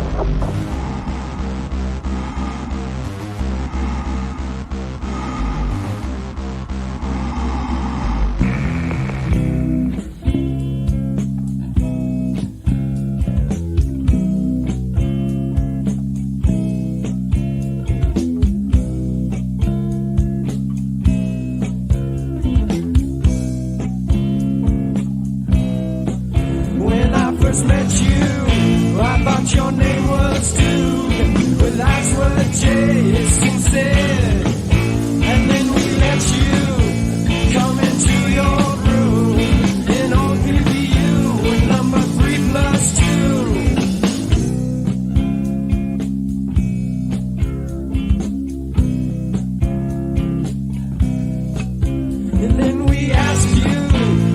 first met you, I thought your name was Duke. Well, that's what Jason said. And then we let you come into your room in old PPU with number 3+2. And then we asked you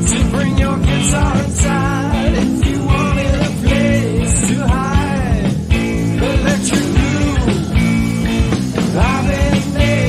to bring your guitar inside if you wanted a place to hide. Electric blue, I've been there.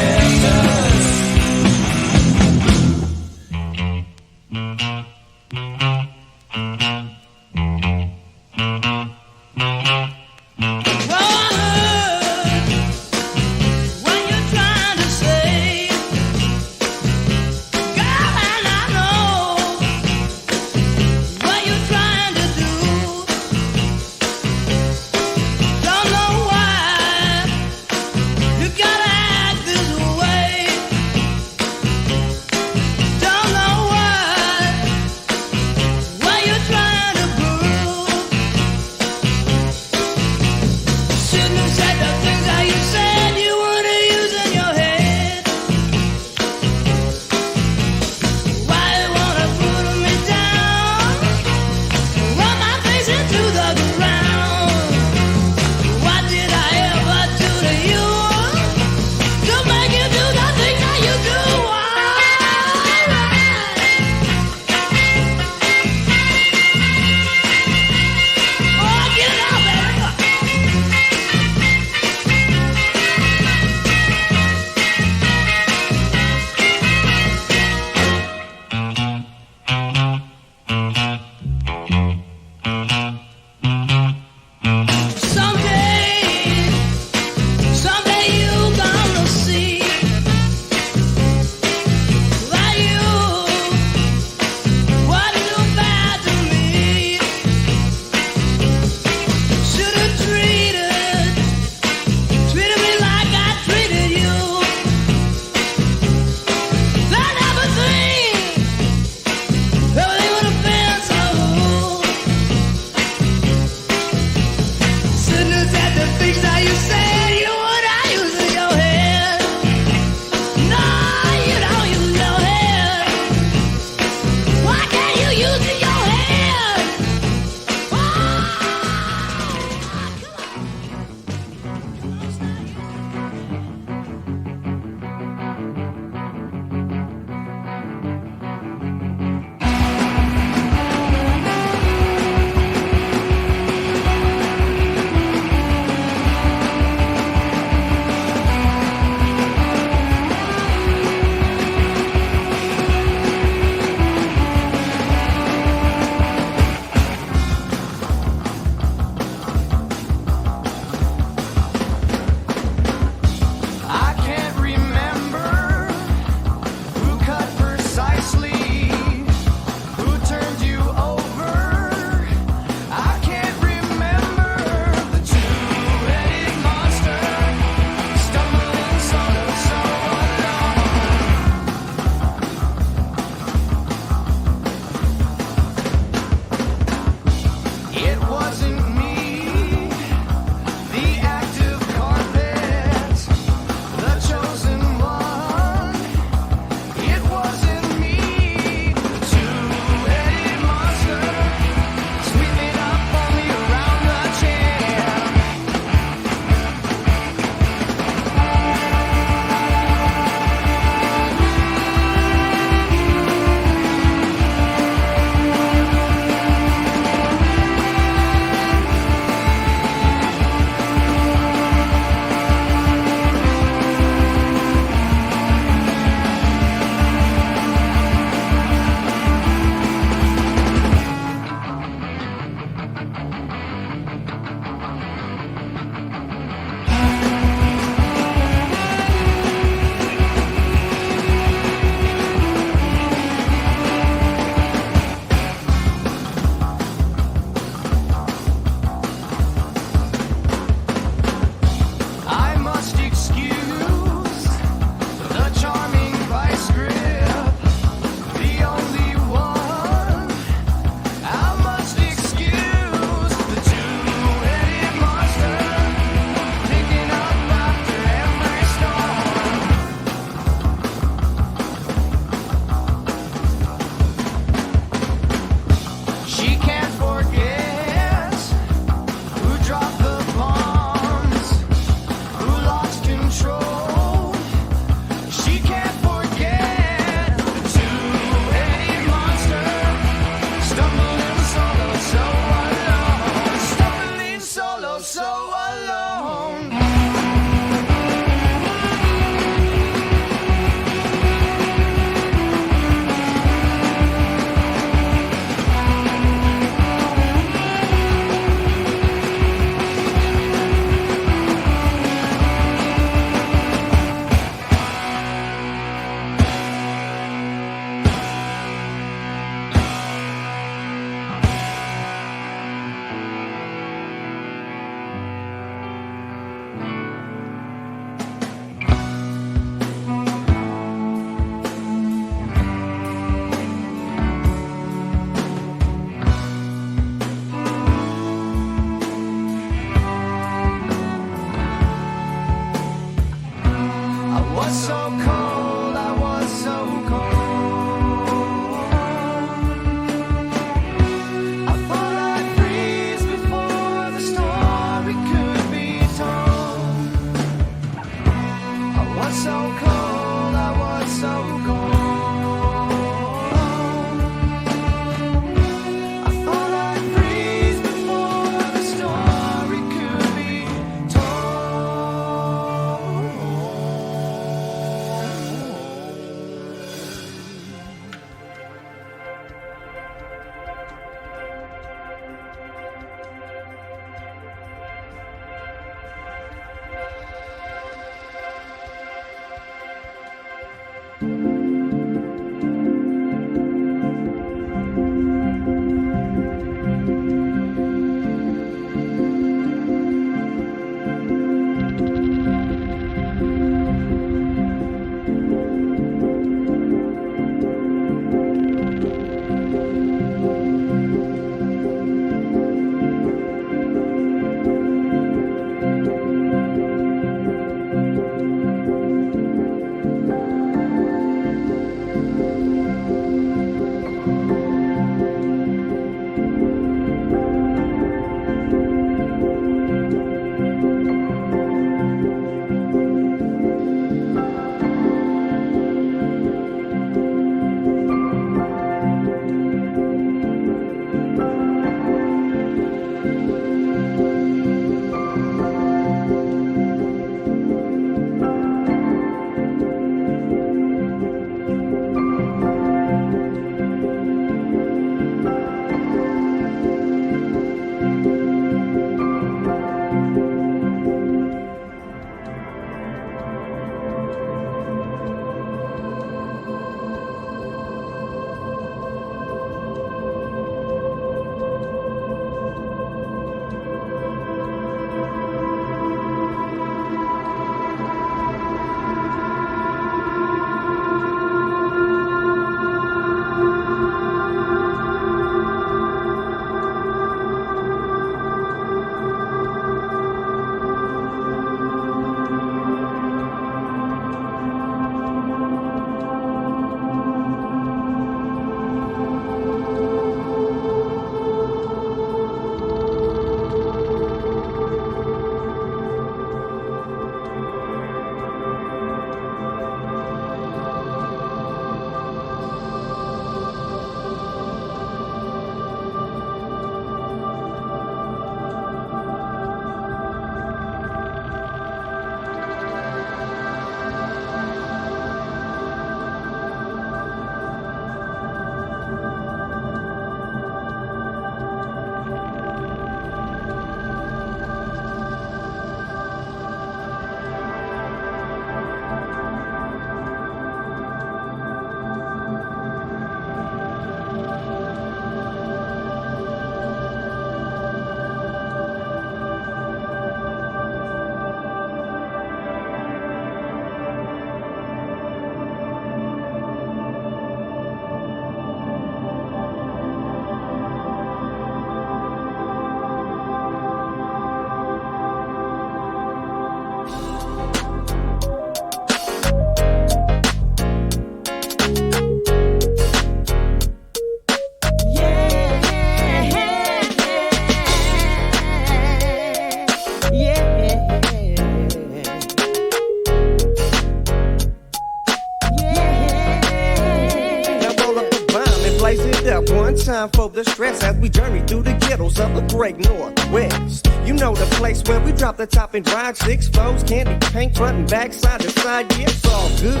blaze it up one time for the stress as we journey through the ghettos of the great Northwest. You know the place where we drop the top and ride 6 flows, candy paint front and back, side to side, yeah, it's all good.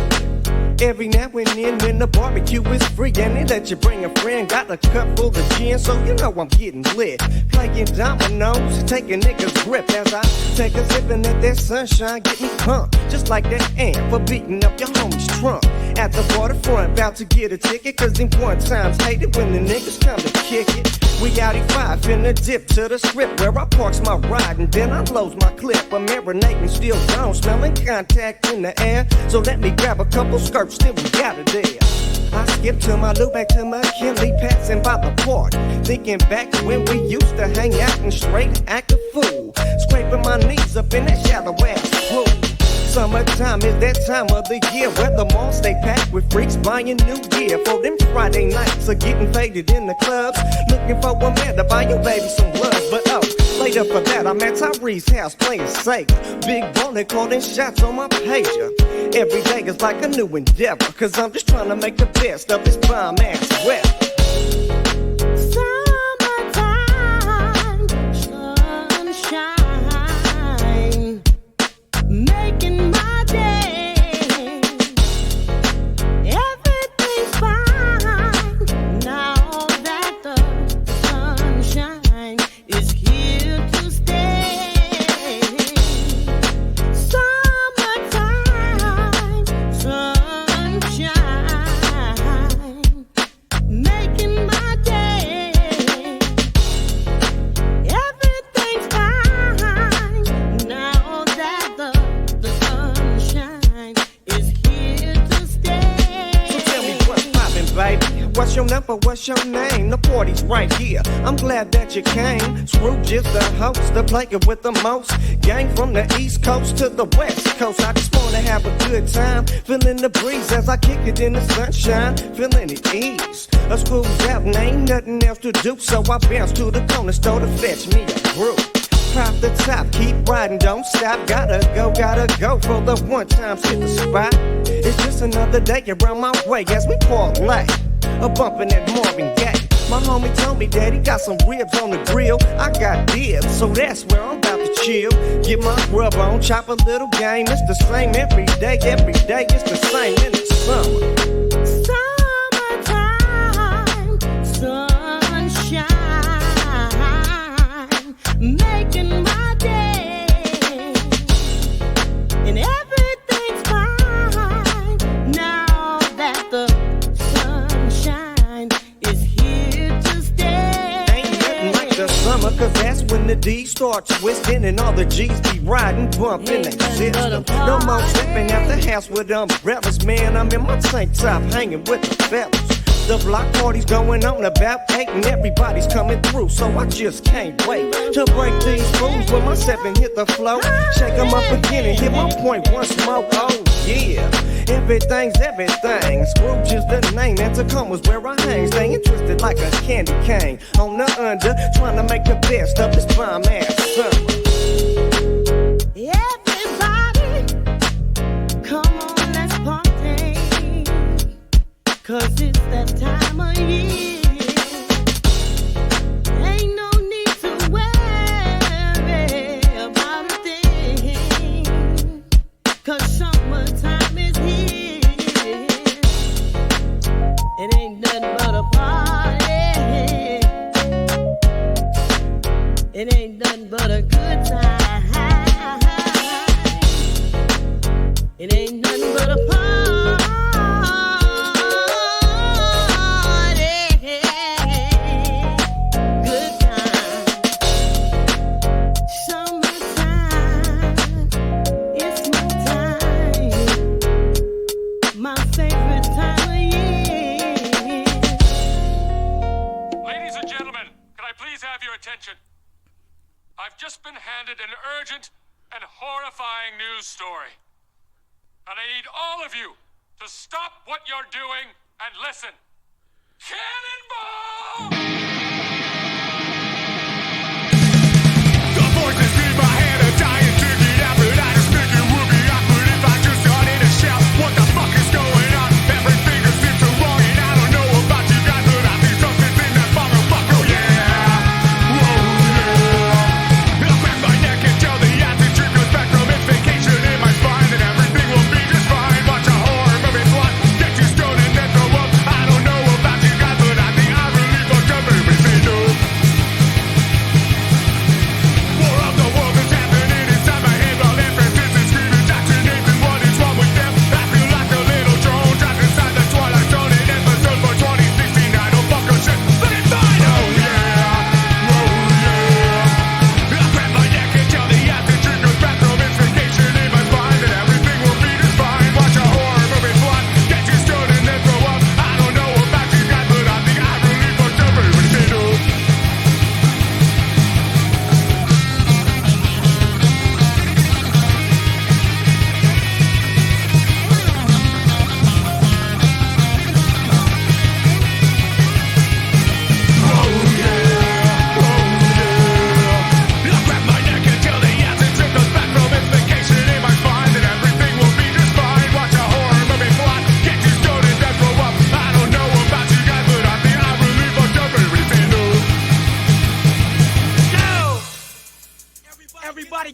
Every now and then when the barbecue is free and they let you bring a friend, got a cup full of gin, so you know I'm getting lit. Playing dominoes, taking niggas' grip as I take a sip and let that sunshine get me pumped. Just like that ant for beating up your homie's trunk. At the waterfront, about to get a ticket, cause them one times hate it when the niggas come to kick it. We out at 5 finna dip to the strip where I parks my ride and then I loads my clip. I'm marinating, still gone, smelling contact in the air. So let me grab a couple skirts, still we got it there. I skip to my loop, back to McKinley, passing by the park. Thinking back when we used to hang out and straight act a fool. Scraping my knees up in that shallow ass pool. Summertime is that time of the year where the malls stay packed with freaks buying new gear for them Friday nights or getting faded in the clubs. Looking for a man to buy your baby some love, but later for that I'm at Tyree's house playing Sega. Big ballin' calling shots on my pager. Every day is like a new endeavor, cause I'm just trying to make the best of this bomb ass weather. Making my day. Everything's fine now that the sunshine is here to stay. Summertime, sunshine, making my day. Everything's fine now that the sunshine is here to stay. So tell me what's poppin', baby. What's your number? What's your name? The party's right here. I'm glad that you came. Scrooge is the host, the player with the most. Gang from the East Coast to the West Coast. I just wanna have a good time, feeling the breeze as I kick it in the sunshine, feeling the ease. A school's out and ain't nothing else to do, so I bounce to the corner store to fetch me a brew. Pop the top, keep riding, don't stop. Gotta go for the one time hit the spot. It's just another day around my way as we parlay. A bumpin' that Marvin Gaye. My homie told me that he got some ribs on the grill. I got dibs, so that's where I'm about to chill. Get my grub on, chop a little game. It's the same every day it's the same in the summer. Summertime, sunshine, making my day. And everything's fine now that the sunshine is here to stay. Ain't nothing like the summer, cause that's when the D starts twisting and all the G's be riding, bumping their system. No more tripping at the house with umbrellas, man. I'm in my tank top hanging with the fellas. The block party's going on about 8 and everybody's coming through, so I just can't wait to break these fools when my 7 hit the flow. Shake them up again and hit my point once more. Oh yeah, everything's everything. Scrooge is the name, and Tacoma's where I hang. Staying twisted like a candy cane on the under, trying to make the best of this bomb ass summer. Everybody, come on, let's party, cause it's that time of year. Ain't no need to worry about a thing, cause summertime is here. It ain't nothing but a party. It ain't nothing but a good time. It ain't nothing but a party. Good time. Summertime. It's my time. My favorite time of year. Ladies and gentlemen, can I please have your attention? I've just been handed an urgent and horrifying news story. And I need all of you to stop what you're doing and listen. Cannonball! The voices in my head are dying to get out, but I just think it would be awkward if I just started to shout. What the fuck is going on? Everything is so wrong, and I don't know about you guys, but I feel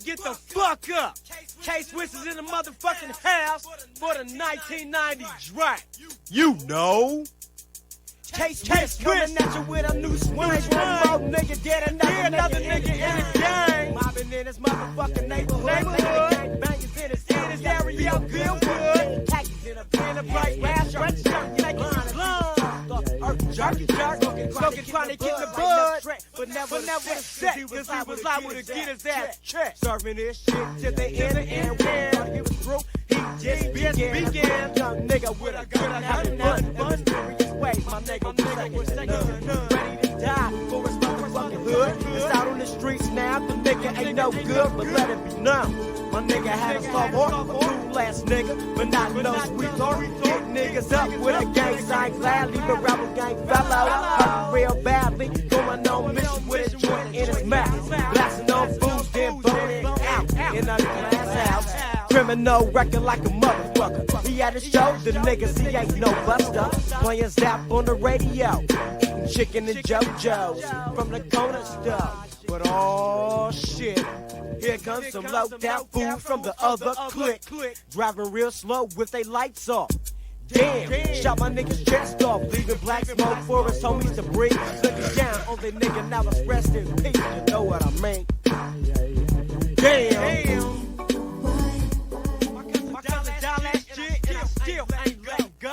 get the fuck up. K-Swiss is in the motherfucking house for the 1990 draft. You know. K-Swiss coming at you with a new swing. One more nigga dead, another nigga in the gang. Mobbing in his motherfucking neighborhood. Gang bangers in his area, Goodwood. Khakis in a bright rash, red shirt, like it's blonde. Jerky, smoking chronic in the bud, but never set, cause he was liable to get his ass checked. Serving this shit till the end, and when he was through, he just began. Young nigga with a gun, having fun in mysterious ways. My nigga was second to none, ready to die for his motherfucking hood. It's out on the streets now, the nigga ain't no good, but let it be known. My nigga had a soft heart, a cool ass nigga, but not no sweetheart. Hit niggas up with a gang sign gladly, but rebel gang fellow hurt real badly. Going on mission with a joint in his mouth, blasting on fools, then burning out in a glass house. Criminal record like a motherfucker. He had to show the niggas he ain't no buster. Playing Zap on the radio, eating chicken and JoJo's from the corner store. But oh shit, here comes some low-down food from the other clique. Driving real slow with they lights off. Damn, shot my nigga's chest off, leaving black smoke for his homies to breathe. Looking down on the nigga, now it's rest in peace. You know what I mean? Damn. My cousin died last year, and I still ain't let go.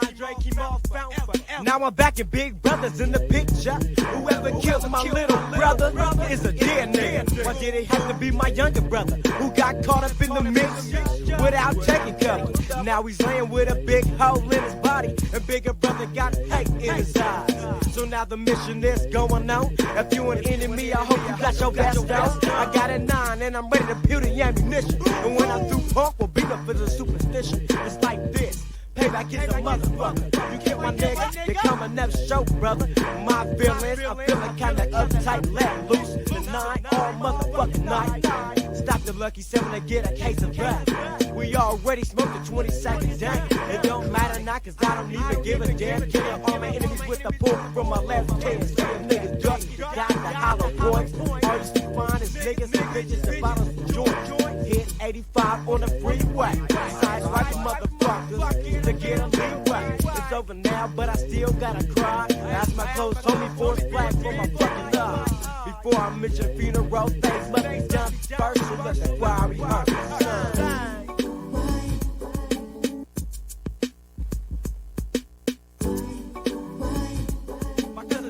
Andre came off found forever. Now I'm back and Big Brother's in the picture. Whoever killed my little brother is a dead nigga. Why did it have to be my younger brother who got caught up in the mix without taking cover? Now he's laying with a big hole in his body, and bigger brother got hate in his eyes. So now the mission is going on. If you an enemy, I hope you got your best out. I got a 9 and I'm ready to peel the ammunition. And when I threw punk, we'll beat up for the superstition. It's like this. Payback is a motherfucker. You get my nigga, they come and never show, brother. My feelings, I'm feeling kinda uptight, let loose. The 9 all motherfucking night. Stop the Lucky 7 to get a case of that. We already smoked the 20 seconds down. It don't matter now, cause I don't even give a damn. Killing all my enemies with the pull from my left hand. Killing niggas duck, got the hollow points. All you see fine is niggas and bitches and bottles of joints. Hit 85 on the freeway. Size right motherfuckers to get a leeway. It's over now, but I still gotta cry. Ask my close homie for a flag for my fucking love. Before I mention funeral, things must be done first, so let's squire rehearse.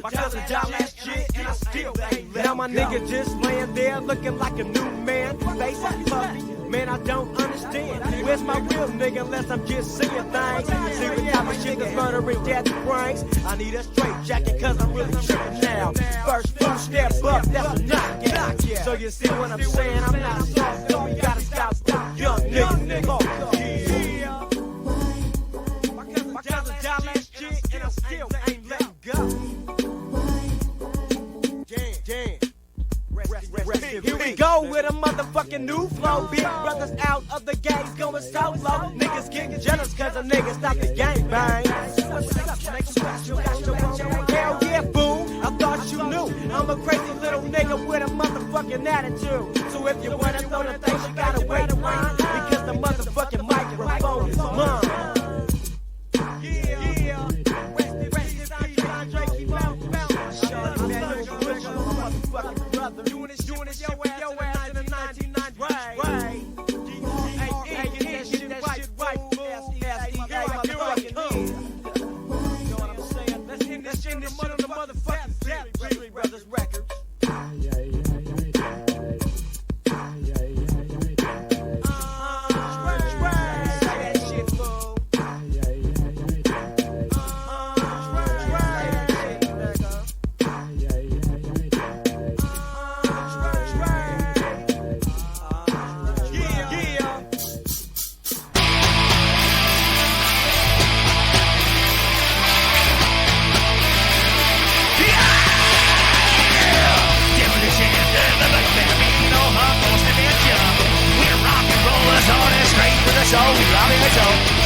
My cousin died last year, and I still ain't let. Now my nigga just laying there looking like a new man. Face puffy, man, I don't understand. Where's my real nigga unless I'm just seeing things? See what type of shit that's murdering death brings. I need a straight jacket cause I'm really tripping now. First food step up, that's a knockout. So you see what I'm saying? I'm not soft, so we gotta stop young nigga. Yeah. My cousin died last year, and I still ain't letting go. Here we go with a motherfucking new flow. Big brothers out of the game going solo. Niggas getting jealous cause a nigga stopped the gang bang. Hell yeah, fool, I thought you knew. I'm a crazy little nigga with a motherfucking attitude. So if you wanna throw the thing, you gotta wait in line, because the motherfucking microphone is mine. Doing this shit with your ass in the 1990s, right? Hey, get that shit right. You know what I'm saying? Let's hit this shit in the motherfucking Zap Brothers records. So, robbing a joke.